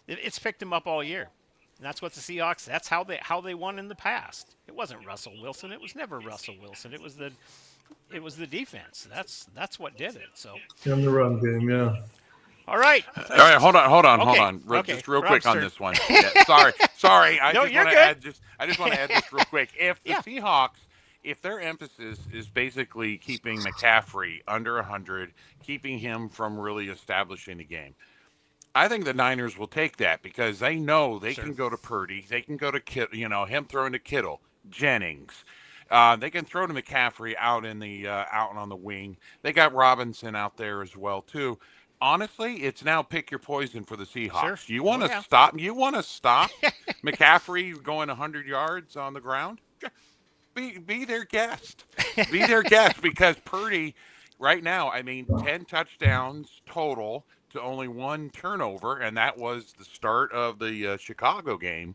it's picked them up all year. And that's what the Seahawks. That's how they won in the past. It wasn't Russell Wilson. It was never Russell Wilson. It was the defense. That's what did it. So
In the run game, yeah.
all right.
All right, hold on.
Okay.
Just real
Rob's
quick on
turn.
this one. Yeah, sorry. I
No,
just
you're
want to
good.
add this real quick. If the
Yeah.
Seahawks, if their emphasis is basically keeping McCaffrey under 100, keeping him from really establishing the game, I think the Niners will take that because they know they
Sure.
can go to Purdy, they can go to him throwing to Kittle, Jennings. They can throw to McCaffrey out in the out on the wing. They got Robinson out there as well too. Honestly, it's now pick your poison for the
Sure.
Seahawks. You want
Oh
to
yeah.
stop? You want to stop McCaffrey going 100 yards on the ground? Be their guest. Be their guest because Purdy, right now, I mean, 10 touchdowns total to only 1 turnover, and that was the start of the Chicago game.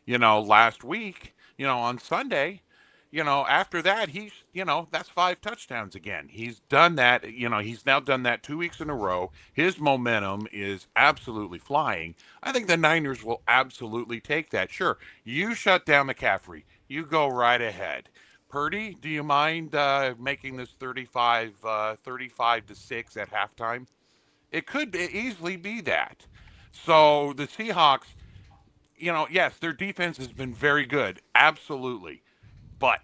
Last week. On Sunday. After that, that's 5 touchdowns again. He's done that. He's now done that 2 weeks in a row. His momentum is absolutely flying. I think the Niners will absolutely take that. Sure, you shut down McCaffrey. You go right ahead. Purdy, do you mind making this 35-6 at halftime? It could easily be that. So the Seahawks, yes, their defense has been very good. Absolutely. But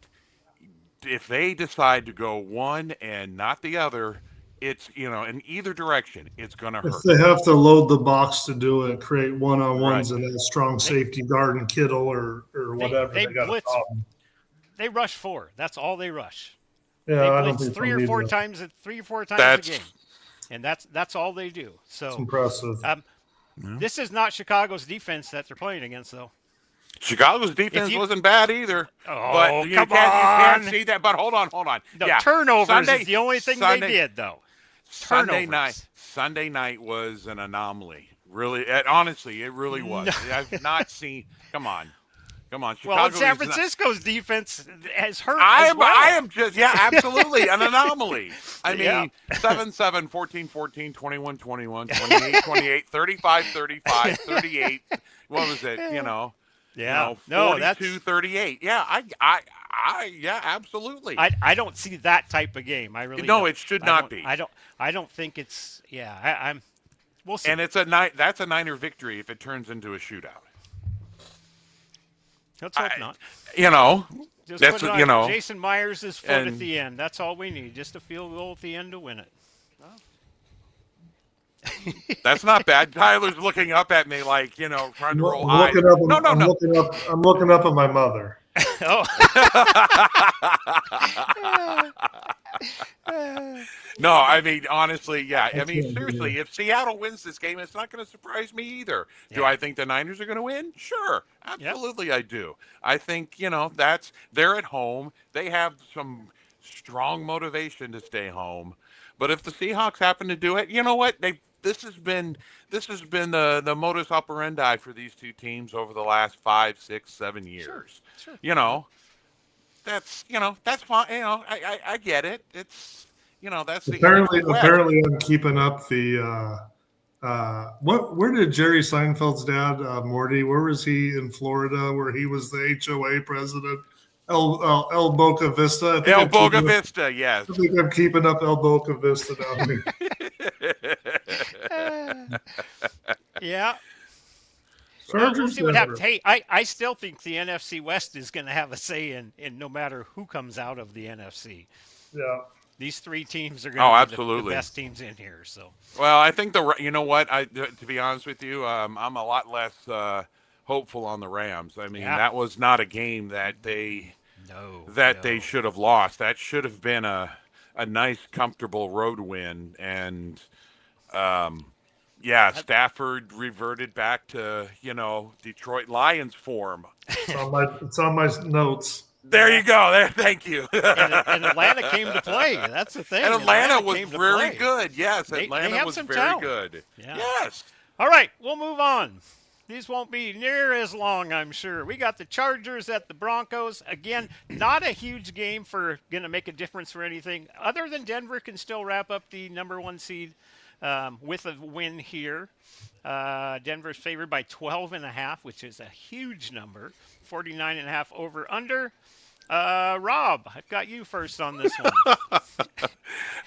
if they decide to go one and not the other, it's in either direction, it's gonna
If
hurt.
they have to load the box to do it, create
Right.
one-on-ones and a strong
They
safety guard and Kittle or whatever,
they
they got a
blitz.
problem.
They rush 4. That's all they rush.
Yeah,
They
I don't
blitz
think
three
they'll
or
need
four
to.
times. 3 or 4 times
That's
a game, and that's all they do.
It's
So
impressive.
this is not Chicago's defense that they're playing against, though.
Chicago's defense
you-
wasn't bad either. But
Oh,
you
come
can't
on.
see that. But hold on.
No,
Yeah,
turnovers is the only thing they did, though. Turnovers.
Sunday night was an anomaly. Really, honestly, it really was.
No.
I've not seen. Come on. Chicago
Well, and San
is not-
Francisco's defense has hurt
I
as
am,
well.
I am just, yeah, absolutely, an anomaly. I
Yeah.
mean, 7-7, 14-14, 21-21, 28-28, 35-35, 38. What was it?
Yeah. No, that's
42-38. Yeah, yeah, absolutely.
I don't see that type of game. I really
No,
don't.
it should
I
not
don't-
be.
I don't think it's. Yeah, I'm. We'll see.
And that's a Niner victory if it turns into a shootout.
Let's hope not. Just
That's
put it on
what.
Jason Myers' foot at
and-
the end. That's all we need. Just a field goal at the end to win it.
That's not bad. Tyler's looking up at me like, trying
I'm
to roll
I'm
eyes.
looking up.
No, no,
I'm
no.
looking up. I'm looking up at my mother.
Oh,
No, I mean, honestly, yeah. I
That's
mean,
not
seriously,
good.
if Seattle wins this game, it's not going to surprise me either. Do
yeah,
I think the Niners are going to win? Sure.
yep,
Absolutely, I do. I think, they're at home. They have some strong motivation to stay home. But if the Seahawks happen to do it, you know what? This has been the modus operandi for these two teams over the last 5, 6, 7 years.
sure, sure.
You know, that's fine. I get it. It's that's the
Apparently,
NFC West.
I'm keeping up the. What? Where did Jerry Seinfeld's dad, Morty? Where was he in Florida? Where he was the HOA president? El Boca Vista.
El Boga Vista, yes.
I think I'm keeping up El Boca Vista down here.
Yeah. Well, we'll
Chargers.
see what happens.
Denver.
Hey, I still think the NFC West is going to have a say in no matter who comes out of the NFC.
Yeah.
These three teams are
Oh,
going to be the
absolutely.
best teams in here. So
Well, I think you know what? To be honest with you, I'm a lot less hopeful on the Rams. I mean,
Yeah.
that was not a game that they
no,
they should have lost. That should have been a nice, comfortable road win. And yeah, Stafford reverted back to Detroit Lions form.
It's on my notes.
There you go. There, thank you.
and Atlanta came to play. That's the thing.
And Atlanta was
came to
very
play.
good. Yes,
They
Atlanta
have
was
some
very
talent.
good.
Yeah.
Yes.
All right, we'll move on. These won't be near as long, I'm sure. We got the Chargers at the Broncos. Again, not a huge game for going to make a difference for anything, other than Denver can still wrap up the number one seed with a win here. Denver's favored by 12.5, which is a huge number. 49.5 over under. Rob, I've got you first on this one.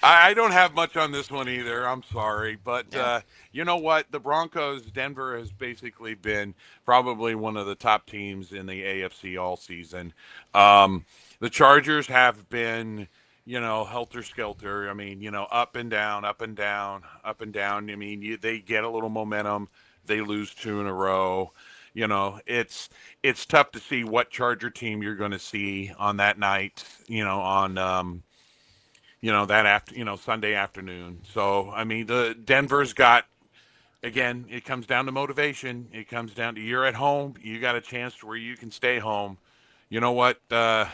I don't have much on this one either. I'm sorry. But
Yeah.
you know what? The Broncos, Denver has basically been probably one of the top teams in the AFC all season. The Chargers have been, helter-skelter. I mean, up and down, up and down, up and down. I mean, they get a little momentum. They lose two in a row. It's tough to see what Charger team you're going to see on that night, on Sunday afternoon. So, I mean, the Denver's got, again, it comes down to motivation. It comes down to you're at home. You got a chance to where you can stay home. You know what? That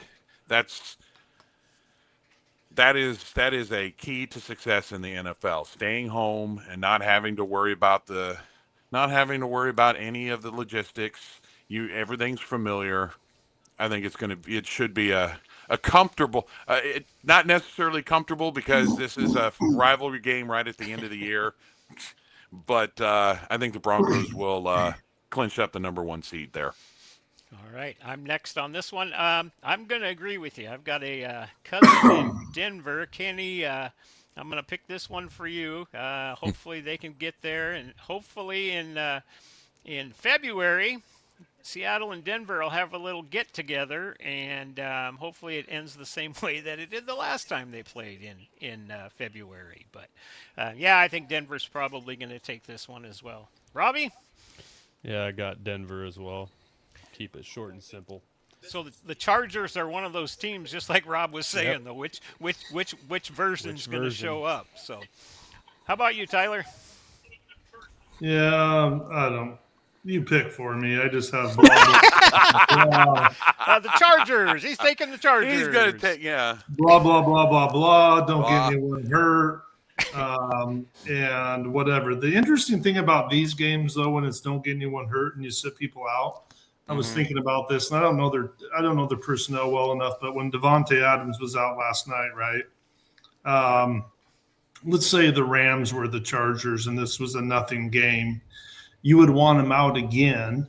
is a key to success in the NFL. Staying home and not having to worry about any of the logistics. Everything's familiar. I think it should be a comfortable, not necessarily comfortable because this is a rivalry game right at the end of the year, but I think the Broncos will clinch up the number one seed there.
All right, I'm next on this one. I'm going to agree with you. I've got a cousin in Denver, Kenny. I'm going to pick this one for you. Hopefully they can get there, and hopefully in February, Seattle and Denver will have a little get together, and hopefully it ends the same way that it did the last time they played in February. But yeah, I think Denver's probably going to take this one as well. Robbie?
Yeah, I got Denver as well. Keep it short and simple.
So the Chargers are one of those teams, just like Rob was saying,
Yep.
though. Which version's going to
version?
show up? So, how about you, Tyler?
Yeah, I don't. You pick for me. I just have blah
The Chargers. He's taking the Chargers.
He's going to take, yeah.
blah blah blah blah blah. Don't
Blah.
get anyone hurt. And whatever. The interesting thing about these games, though, when it's don't get anyone hurt and you sit people out, I was thinking about this, and I don't know their personnel well enough, but when Devontae Adams was out last night, right? Let's say the Rams were the Chargers, and this was a nothing game. You would want him out again,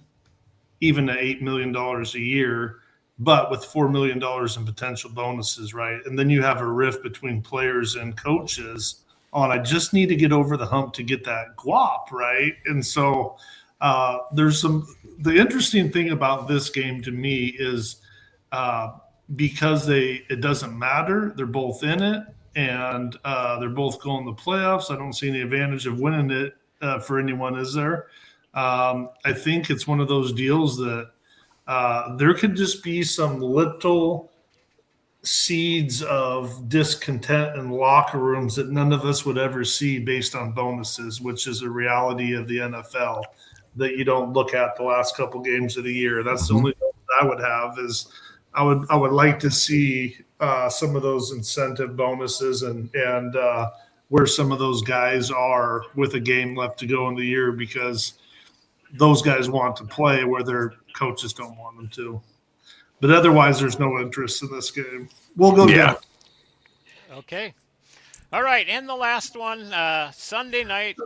even at $8 million a year, but with $4 million in potential bonuses, right? And then you have a rift between players and coaches on, I just need to get over the hump to get that guap, right? And so the interesting thing about this game to me is because it doesn't matter, they're both in it. and they're both going to playoffs. I don't see any advantage of winning it for anyone, is there? I think it's one of those deals that there could just be some little seeds of discontent in locker rooms that none of us would ever see based on bonuses, which is a reality of the NFL that you don't look at the last couple games of the year. That's the only thing I would have is I would like to see some of those incentive bonuses and where some of those guys are with a game left to go in the year because those guys want to play where their coaches don't want them to. But otherwise, there's no interest in this game. We'll go down.
Okay. All right, and the last one, Sunday night,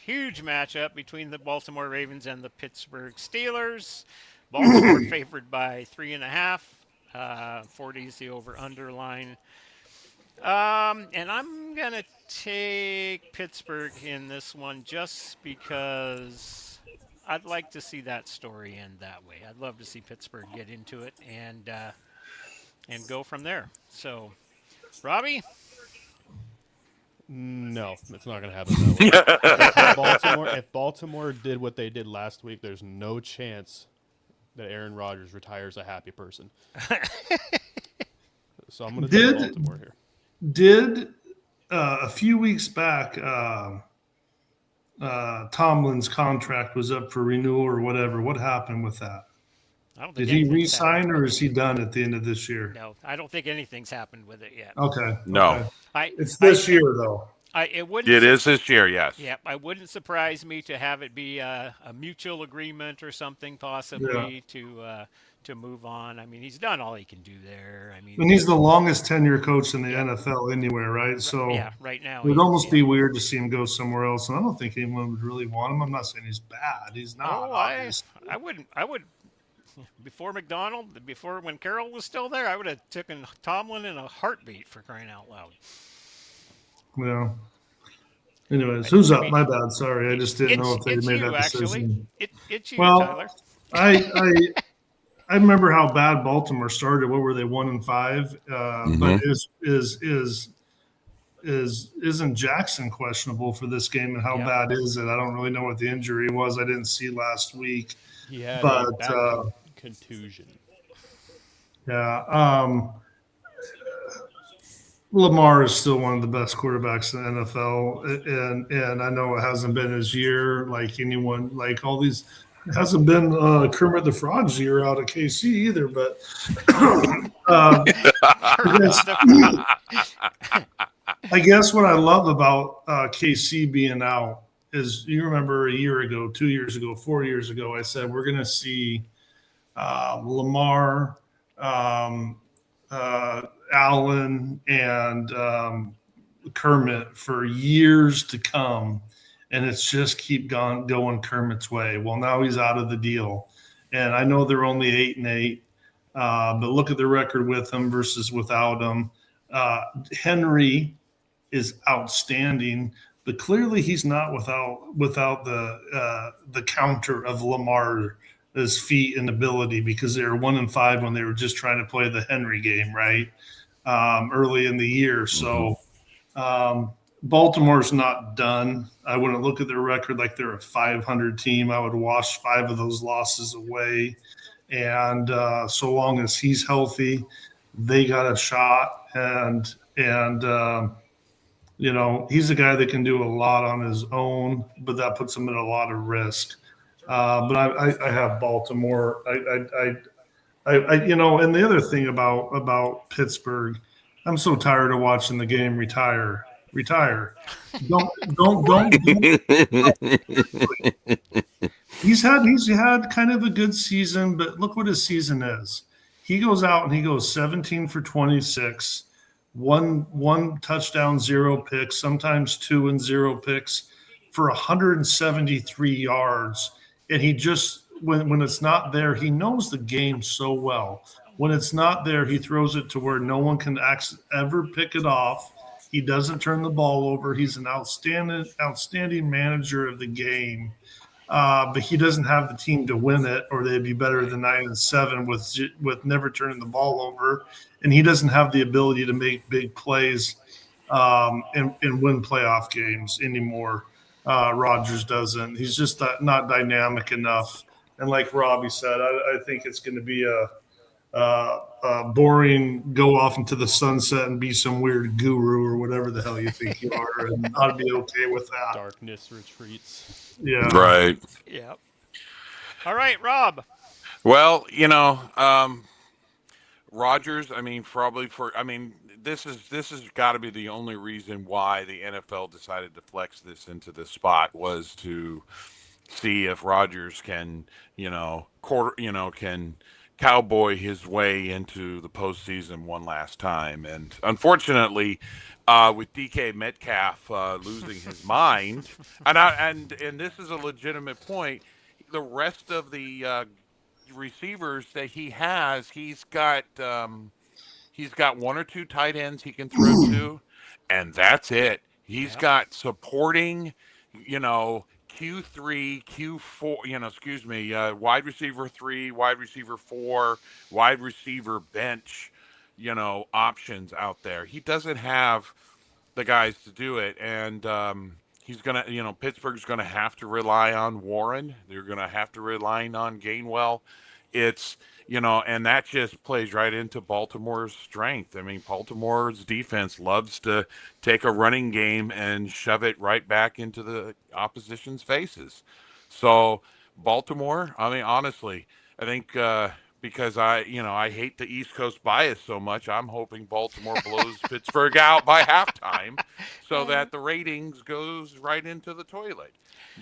huge matchup between the Baltimore Ravens and the Pittsburgh Steelers. Baltimore favored by 3.5. 40 is the over/under line. And I'm gonna take Pittsburgh in this one just because I'd like to see that story end that way. I'd love to see Pittsburgh get into it and go from there. So, Robbie.
No, it's not going to happen that way. If Baltimore did what they did last week, there's no chance that Aaron Rodgers retires a happy person. So I'm going to take Baltimore here.
Did a few weeks back, Tomlin's contract was up for renewal or whatever? What happened with that?
I don't think
Did he re-sign or is he done at the end of this year?
No, I don't think anything's happened with it yet.
Okay.
No.
Okay. It's this year, though.
It is this year, yes.
Yeah, it wouldn't surprise me to have it be a mutual agreement or something, possibly to move on. I mean, he's done all he can do there. I mean,
and he's the longest tenure coach in the NFL anywhere, right? So
right now
it would almost be weird to see him go somewhere else. And I don't think anyone would really want him. I'm not saying he's bad. He's not.
Oh, I wouldn't. Before when Carroll was still there, I would have taken Tomlin in a heartbeat, for crying out loud.
Yeah. Anyways, who's up? My bad. Sorry, I just didn't know if they made that decision.
It's you, Tyler.
I remember how bad Baltimore started. What were they, 1-5? But isn't Jackson questionable for this game? And how bad is it? I don't really know what the injury was. I didn't see last week.
He had
a
bad contusion.
Yeah. Lamar is still one of the best quarterbacks in the NFL, and I know it hasn't been his year like anyone, like all these. It hasn't been Kermit the Frog's year out of KC either, but I guess what I love about KC being out is you remember a year ago, 2 years ago, 4 years ago, I said we're going to see Lamar, Allen, and Kermit for years to come. And it's just keep going Kermit's way. Well, now he's out of the deal. And I know they're only 8-8, but look at the record with him versus without him. Henry is outstanding, but clearly he's not without the counter of Lamar's feet and ability, because they were 1-5 when they were just trying to play the Henry game, right? Early in the year. So Baltimore's not done. I wouldn't look at their record like they're a 500 team. I would wash 5 of those losses away. And so long as he's healthy, they got a shot. And he's a guy that can do a lot on his own, but that puts him at a lot of risk. But I have Baltimore. And the other thing about Pittsburgh, I'm so tired of watching the game retire. Don't. He's had kind of a good season, but look what his season is. He goes out and he goes 17 for 26, one touchdown, 0 picks, sometimes 2 and 0 picks for 173 yards. And he just, when it's not there, he knows the game so well. When it's not there, he throws it to where no one can ever pick it off. He doesn't turn the ball over. He's an outstanding manager of the game. but he doesn't have the team to win it, or they'd be better than 9-7 with never turning the ball over, and he doesn't have the ability to make big plays and win playoff games anymore. Rodgers doesn't. He's just not dynamic enough. And like Robbie said, I think it's going to be a boring go off into the sunset and be some weird guru or whatever the hell you think you are, and I'd be okay with that.
Darkness retreats.
Yeah.
Right.
Yeah. All right, Rob.
Well, Rodgers. I mean, probably for. I mean, this has got to be the only reason why the NFL decided to flex this into this spot was to see if Rodgers can, can cowboy his way into the postseason one last time. And unfortunately, with DK Metcalf losing his mind, and this is a legitimate point, the rest of the receivers that he has, he's got one or two tight ends he can throw to, and that's it. He's
Yep.
got supporting, Q3, Q4, wide receiver 3, wide receiver 4, wide receiver bench, options out there. He doesn't have the guys to do it, and he's gonna, Pittsburgh's gonna have to rely on Warren. They're gonna have to rely on Gainwell. It's and that just plays right into Baltimore's strength. I mean, Baltimore's defense loves to take a running game and shove it right back into the opposition's faces. So Baltimore, I mean, honestly, I think because I hate the East Coast bias so much, I'm hoping Baltimore blows Pittsburgh out by halftime, so that the ratings goes right into the toilet.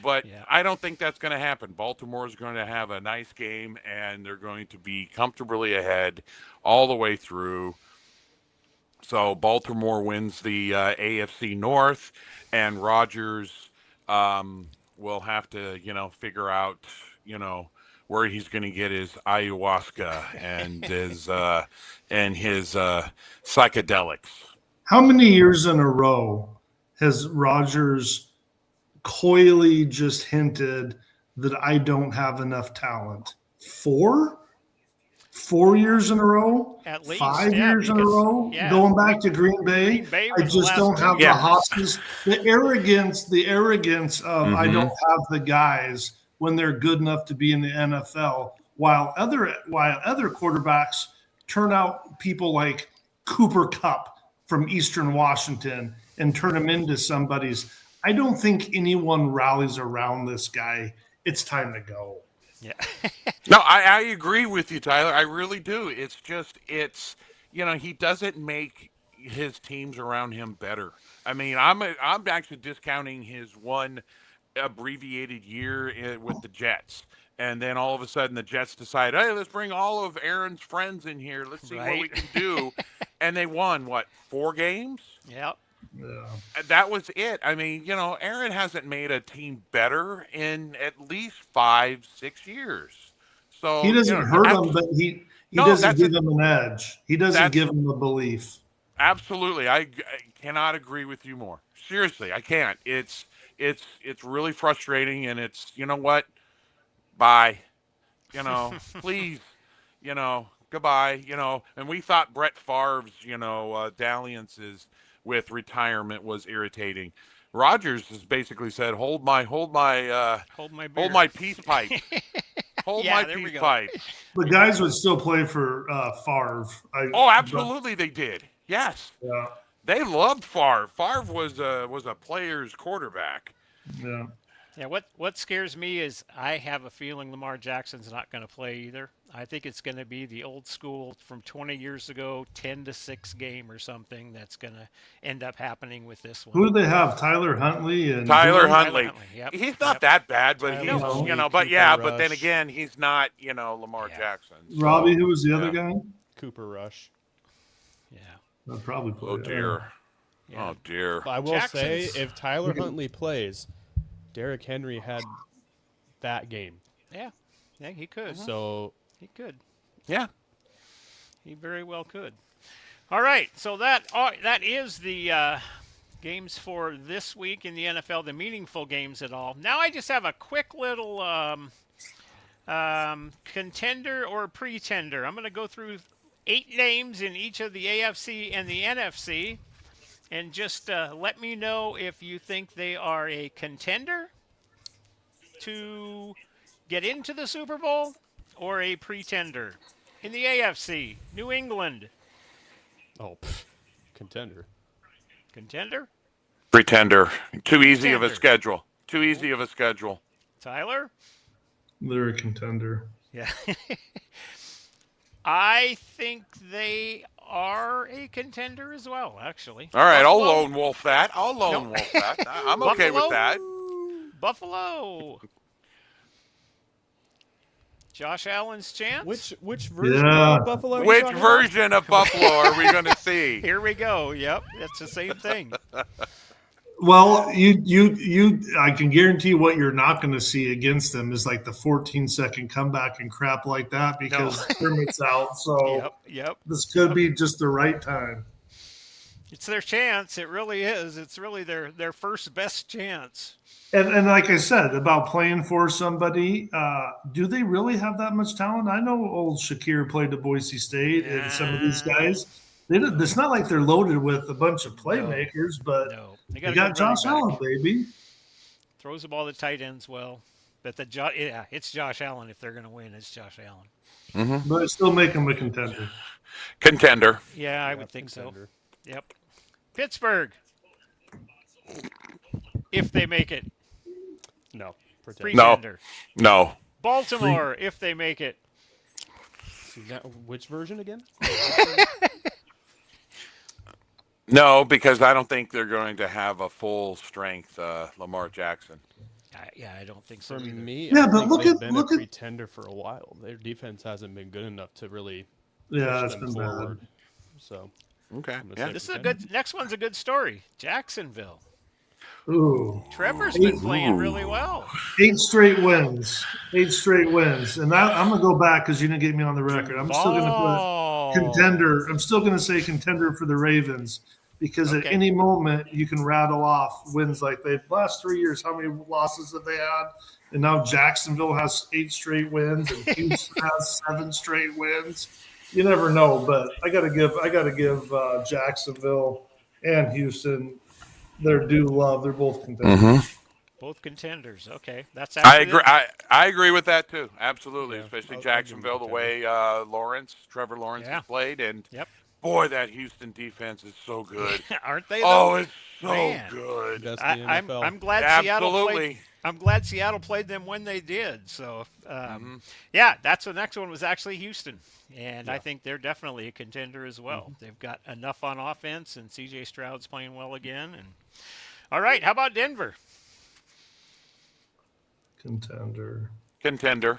But
Yeah.
I don't think that's going to happen. Baltimore is going to have a nice game, and they're going to be comfortably ahead all the way through. So Baltimore wins the AFC North, and Rodgers will have to, figure out, where he's going to get his ayahuasca and his psychedelics.
How many years in a row has Rodgers coyly just hinted that I don't have enough talent? 4? 4 years in a row?
At least,
5 years in a
because
row? Going back to Green Bay?
Green Bay
I
was the
just
last
don't
2
have the
Yeah.
years.
hosses. The arrogance of I don't have the guys when they're good enough to be in the NFL, while other quarterbacks turn out people like Cooper Cup from Eastern Washington and turn him into somebody's. I don't think anyone rallies around this guy. It's time to go.
Yeah.
No, I agree with you, Tyler. I really do. It's just, he doesn't make his teams around him better. I mean, I'm actually discounting his one abbreviated year with the Jets. And then all of a sudden the Jets decide, hey, let's bring all of Aaron's friends in here. Let's see what we
Right.
can do. And they won, what, 4 games?
Yep.
Yeah.
That was it. I mean, Aaron hasn't made a team better in at least 5, 6 years. So,
He doesn't
you
hurt
have
them,
to.
but he
No,
doesn't
that's
give
it.
them an edge. He doesn't
That's
give them a belief.
absolutely. I cannot agree with you more. Seriously, I can't. It's really frustrating, and it's, you know what? Bye. Please, goodbye. And we thought Brett Favre's, dalliances with retirement was irritating. Rogers has basically said,
Hold my beer.
hold my peace pipe, hold
Yeah,
my
there we
peace
go.
pipe.
The guys would still play for Favre.
Oh, absolutely, they did. Yes,
Yeah,
they loved Favre. Favre was a player's quarterback.
yeah.
Yeah, what scares me is I have a feeling Lamar Jackson's not going to play either. I think it's going to be the old school from 20 years ago, 10-6 game or something that's going to end up happening with this
Who
one.
do they have? Tyler Huntley and
Tyler
who?
Huntley.
Huntley, yep,
He's not
yep.
that bad, but
Tyler
he's
Huntley,
but
Cooper
but then
Rush.
again, he's not Lamar
Yeah.
Jackson.
Robbie,
So,
who was the other
yeah.
guy?
Cooper Rush.
Yeah,
I'd probably play.
Oh dear.
yeah.
Oh dear.
But I will say,
Jackson's-
if Tyler Huntley plays, Derrick Henry had that game.
Yeah, yeah, he could.
So
He could.
Yeah.
He very well could. All right, so that is the games for this week in the NFL, the meaningful games at all. Now I just have a quick little contender or pretender. I'm going to go through 8 names in each of the AFC and the NFC, and just let me know if you think they are a contender to get into the Super Bowl or a pretender. In the AFC, New England.
Oh, contender.
Contender?
Pretender. Too easy of a
Pretender.
schedule. Too easy of a schedule.
Tyler?
They're a contender.
Yeah. I think they are a contender as well, actually.
All right,
Buffalo?
I'll lone wolf that. I'll lone wolf that. I'm okay with that.
Buffalo. Josh Allen's chance?
Which version
Yeah.
of Buffalo? are you
Which
talking about?
version of Buffalo are we going to see?
Here we go. Yep, that's the same thing.
Well, I can guarantee what you're not going to see against them is like the 14-second comeback and crap like that because Kermit's out. So
Yep.
this could be just the right time.
It's their chance. It really is. It's really their first best chance.
And like I said about playing for somebody, do they really have that much talent? I know old Shakir played at Boise State, and some of these guys. It's not like they're loaded with a bunch of playmakers, but
No.
they
a
got
good
Josh
running back.
Allen, baby.
Throws the ball to tight ends well. But it's Josh Allen. If they're going to win, it's Josh Allen.
But I still make them a contender.
Contender.
Yeah, I would think
Contender.
so. Yep. Pittsburgh. If they make it.
No. Pretender.
No.
Pretender.
No.
Baltimore, if they make it.
Which version again?
No, because I don't think they're going to have a full strength Lamar Jackson.
I don't think
For
so either.
me,
Yeah,
I
but
think
look
they've
at-
been
look
a
at-
pretender for a while. Their defense hasn't been good enough to really
Yeah,
push
it's
them
been
forward.
bad.
So
Okay.
I'm gonna
Yeah.
say
This is a
pretender.
good. Next one's a good story. Jacksonville.
Ooh,
Trevor's been playing really well.
8 straight wins. 8 straight wins. And I'm going to go back because you didn't get me on the record. I'm still going to put contender. I'm still going to say contender for the Ravens because
Okay.
at any moment you can rattle off wins like they've last 3 years. How many losses have they had? And now Jacksonville has 8 straight wins and Houston has 7 straight wins. You never know, but I got to give Jacksonville and Houston their due love. They're both contenders.
Both contenders. Okay, that's
I
actually
agree. I agree with that too. Absolutely,
Yeah,
especially
I'll give
Jacksonville, the
them
way Trevor Lawrence
Yeah.
has played, and
Yep.
boy, that Houston defense is so good.
Aren't they?
Oh,
though?
it's so
Man.
good.
That's the
I'm
NFL.
I'm glad Seattle played.
Absolutely.
I'm glad Seattle played them when they did. So, yeah, that's the next one was actually Houston, and I think they're definitely a contender as well. They've got enough on offense, and C.J. Stroud's playing well again. And all right, how about Denver?
Contender.
Contender.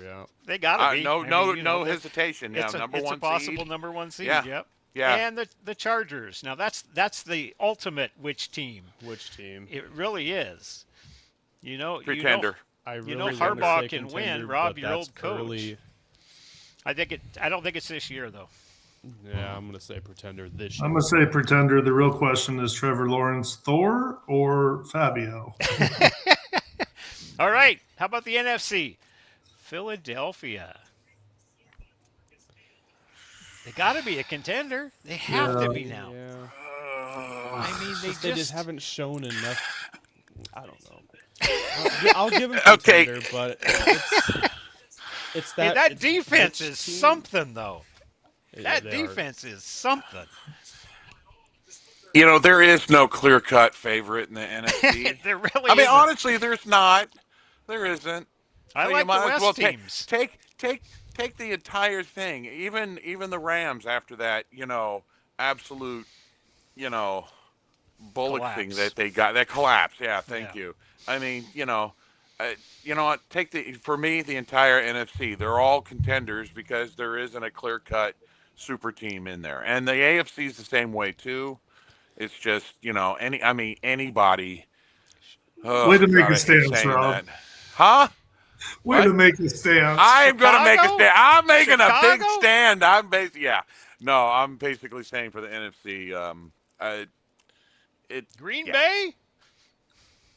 Yeah.
They gotta be.
No,
I
no,
mean, you know,
no
they're-
hesitation. Yeah,
It's a,
number
it's
one
a possible
seed.
number one seed.
Yeah.
Yep.
Yeah.
And the Chargers. Now that's the ultimate which team.
Which team?
It really is. You know,
Pretender.
I
you
really
know
wanna
Harbaugh
say
can win,
contender,
Rob,
but
your
that's
old coach.
early.
I don't think it's this year though.
Yeah, I'm gonna say pretender this year.
I'm going to say pretender. The real question is Trevor Lawrence, Thor, or Fabio?
All right. How about the NFC? Philadelphia. They got to be a contender. They have to be now.
Yeah.
I mean,
They just haven't shown enough. I don't know. I'll give them
Okay.
contender, but it's
Hey,
that.
that
it's
defense
which
is
team-
something, though.
Yeah,
That
they are.
defense is something.
You know, there is no clear-cut favorite in the NFC.
There really
I mean,
isn't.
honestly, there's not. There isn't.
I
So you
like the
might as
West
well
teams.
take the entire thing. Even the Rams after that, absolute, bullock thing
Collapse.
that they got, that collapse. Yeah, thank
Yeah.
you. I mean, you know what? For me, the entire NFC. They're all contenders because there isn't a clear-cut super team in there, and the AFC is the same way too. It's just anybody. Oh,
Way to make
God,
a
I hate
stance,
saying
Rob.
that. Huh?
Way
What?
to make a stance.
I'm gonna make a
Chicago?
stand. I'm making a big
Chicago?
stand. I'm basically saying for the NFC.
Green
Yeah.
Bay?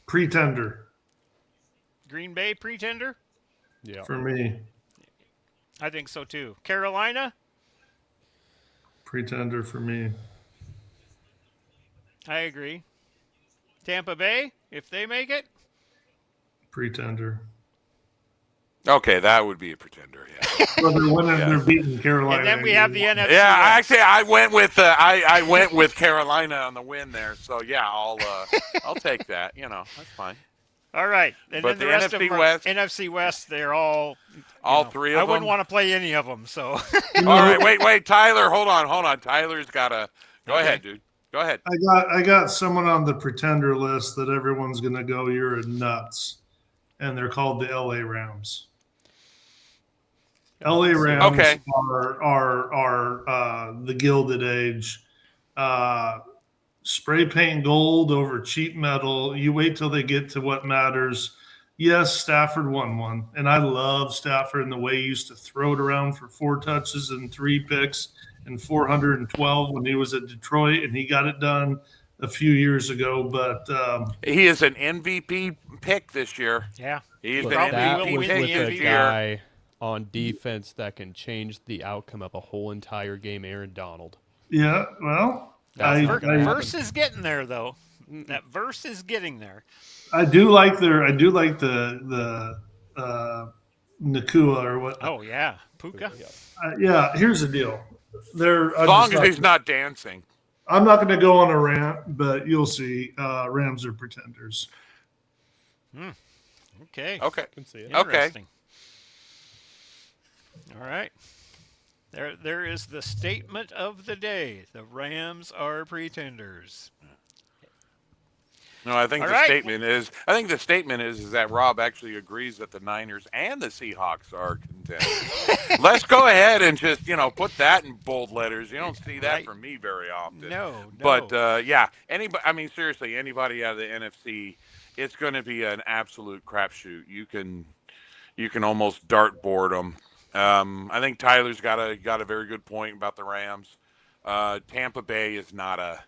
Pretender
Green Bay pretender?
Yeah.
for me.
I think so too. Carolina?
Pretender for me.
I agree. Tampa Bay, if they make it?
Pretender.
Okay, that would be a pretender. Yeah.
Well, they're winning.
Yeah.
They're beating Carolina.
And then we have the NFC
Yeah,
West.
actually, I went with I went with Carolina on the win there. So yeah, I'll take that. That's fine.
All right. And
But
then
the
rest
NFC
of them are
West-
NFC West, they're all
All three of
I
them.
wouldn't want to play any of them, so
All right, wait, Tyler, hold on. Tyler's got to go
Okay.
ahead, dude. Go ahead.
I got someone on the pretender list that everyone's gonna go, you're nuts. And they're called the LA Rams. LA Rams
Okay.
are the Gilded Age. Spray paint gold over cheap metal. You wait till they get to what matters. Yes, Stafford won one, and I love Stafford and the way he used to throw it around for 4 touches and 3 picks and 412 when he was at Detroit, and he got it done a few years ago. But
He is an MVP pick this year.
yeah.
He's
But
been
probably
that
will
MVP
was
win
pick
the
with a
this
MVP.
year.
guy on defense that can change the outcome of a whole entire game, Aaron Donald.
yeah, well,
That's not gonna happen.
Verse is getting there though. That verse is getting there.
I do like the Nakua or what.
Oh yeah. Puka.
Yeah, here's the deal.
As long as he's not dancing.
I'm not going to go on a rant, but you'll see. Rams are pretenders.
Okay.
Okay.
I can see it.
Okay.
Interesting. All right. There is the statement of the day. The Rams are pretenders.
No, I think
All
the
right.
statement is that Rob actually agrees that the Niners and the Seahawks are contenders. Let's go ahead and just put that in bold letters. You don't see that
Right.
from me very often.
No.
But yeah, anybody. I mean, seriously, anybody out of the NFC, it's going to be an absolute crapshoot. You can almost dartboard them. I think Tyler's got a very good point about the Rams. Tampa Bay is not a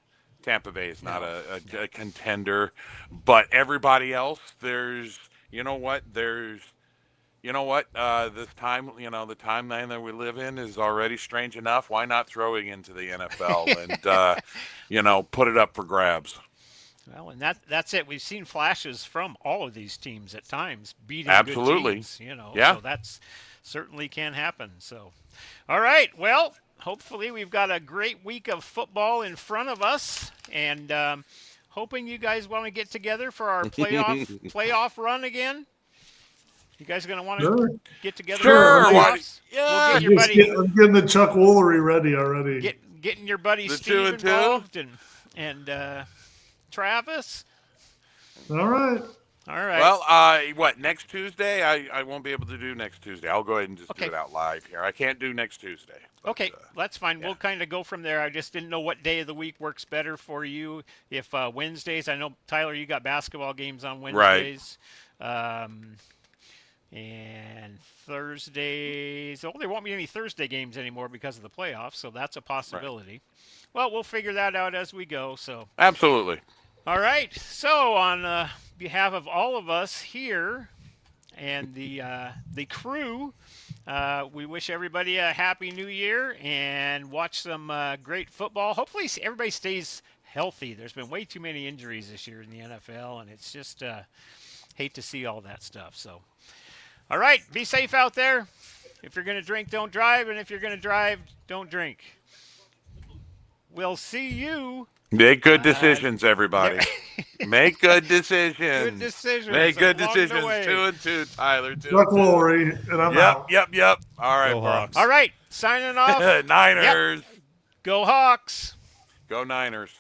contender, but everybody else, this time, the timeline that we live in is already strange enough. Why not throwing into the NFL and put it up for grabs?
Well, and that's it. We've seen flashes from all of these teams at times beating
Absolutely.
good teams.
Yeah.
So that's certainly can happen. So, all right. Well, hopefully we've got a great week of football in front of us, and hoping you guys want to get together for our playoff run again. You guys going to want to
Sure.
get together?
Sure,
For the
why-
playoffs?
yeah.
We'll get your buddy,
I'm getting the Chuck Woolery ready already.
getting your buddy
The
Steve
2 and 2?
involved and Travis.
All right.
All right.
Well, next Tuesday? I won't be able to do next Tuesday. I'll go ahead and just
Okay.
do it out live here. I can't do next Tuesday. but,
Okay, that's fine.
yeah.
We'll kind of go from there. I just didn't know what day of the week works better for you. If Wednesdays, I know, Tyler, you got basketball games on Wednesdays. And Thursdays, there won't be any Thursday games anymore because of the playoffs, so that's a possibility. Well, we'll figure that out as we go. So,
Absolutely.
all right. So, on behalf of all of us here and the crew, we wish everybody a happy new year and watch some great football. Hopefully, everybody stays healthy. There's been way too many injuries this year in the NFL, and it's just hate to see all that stuff. So, all right, be safe out there. If you're going to drink, don't drive, and if you're going to drive, don't drink. We'll see you.
Make good decisions, everybody. Make good decisions.
Good decisions
Make good
along the
decisions.
way.
2 and 2, Tyler. 2
Chuck
and 2.
Woolery, and I'm out.
Yep. All right,
Go
bro.
Hawks.
All right, signing off.
Niners.
Go Hawks.
Go Niners.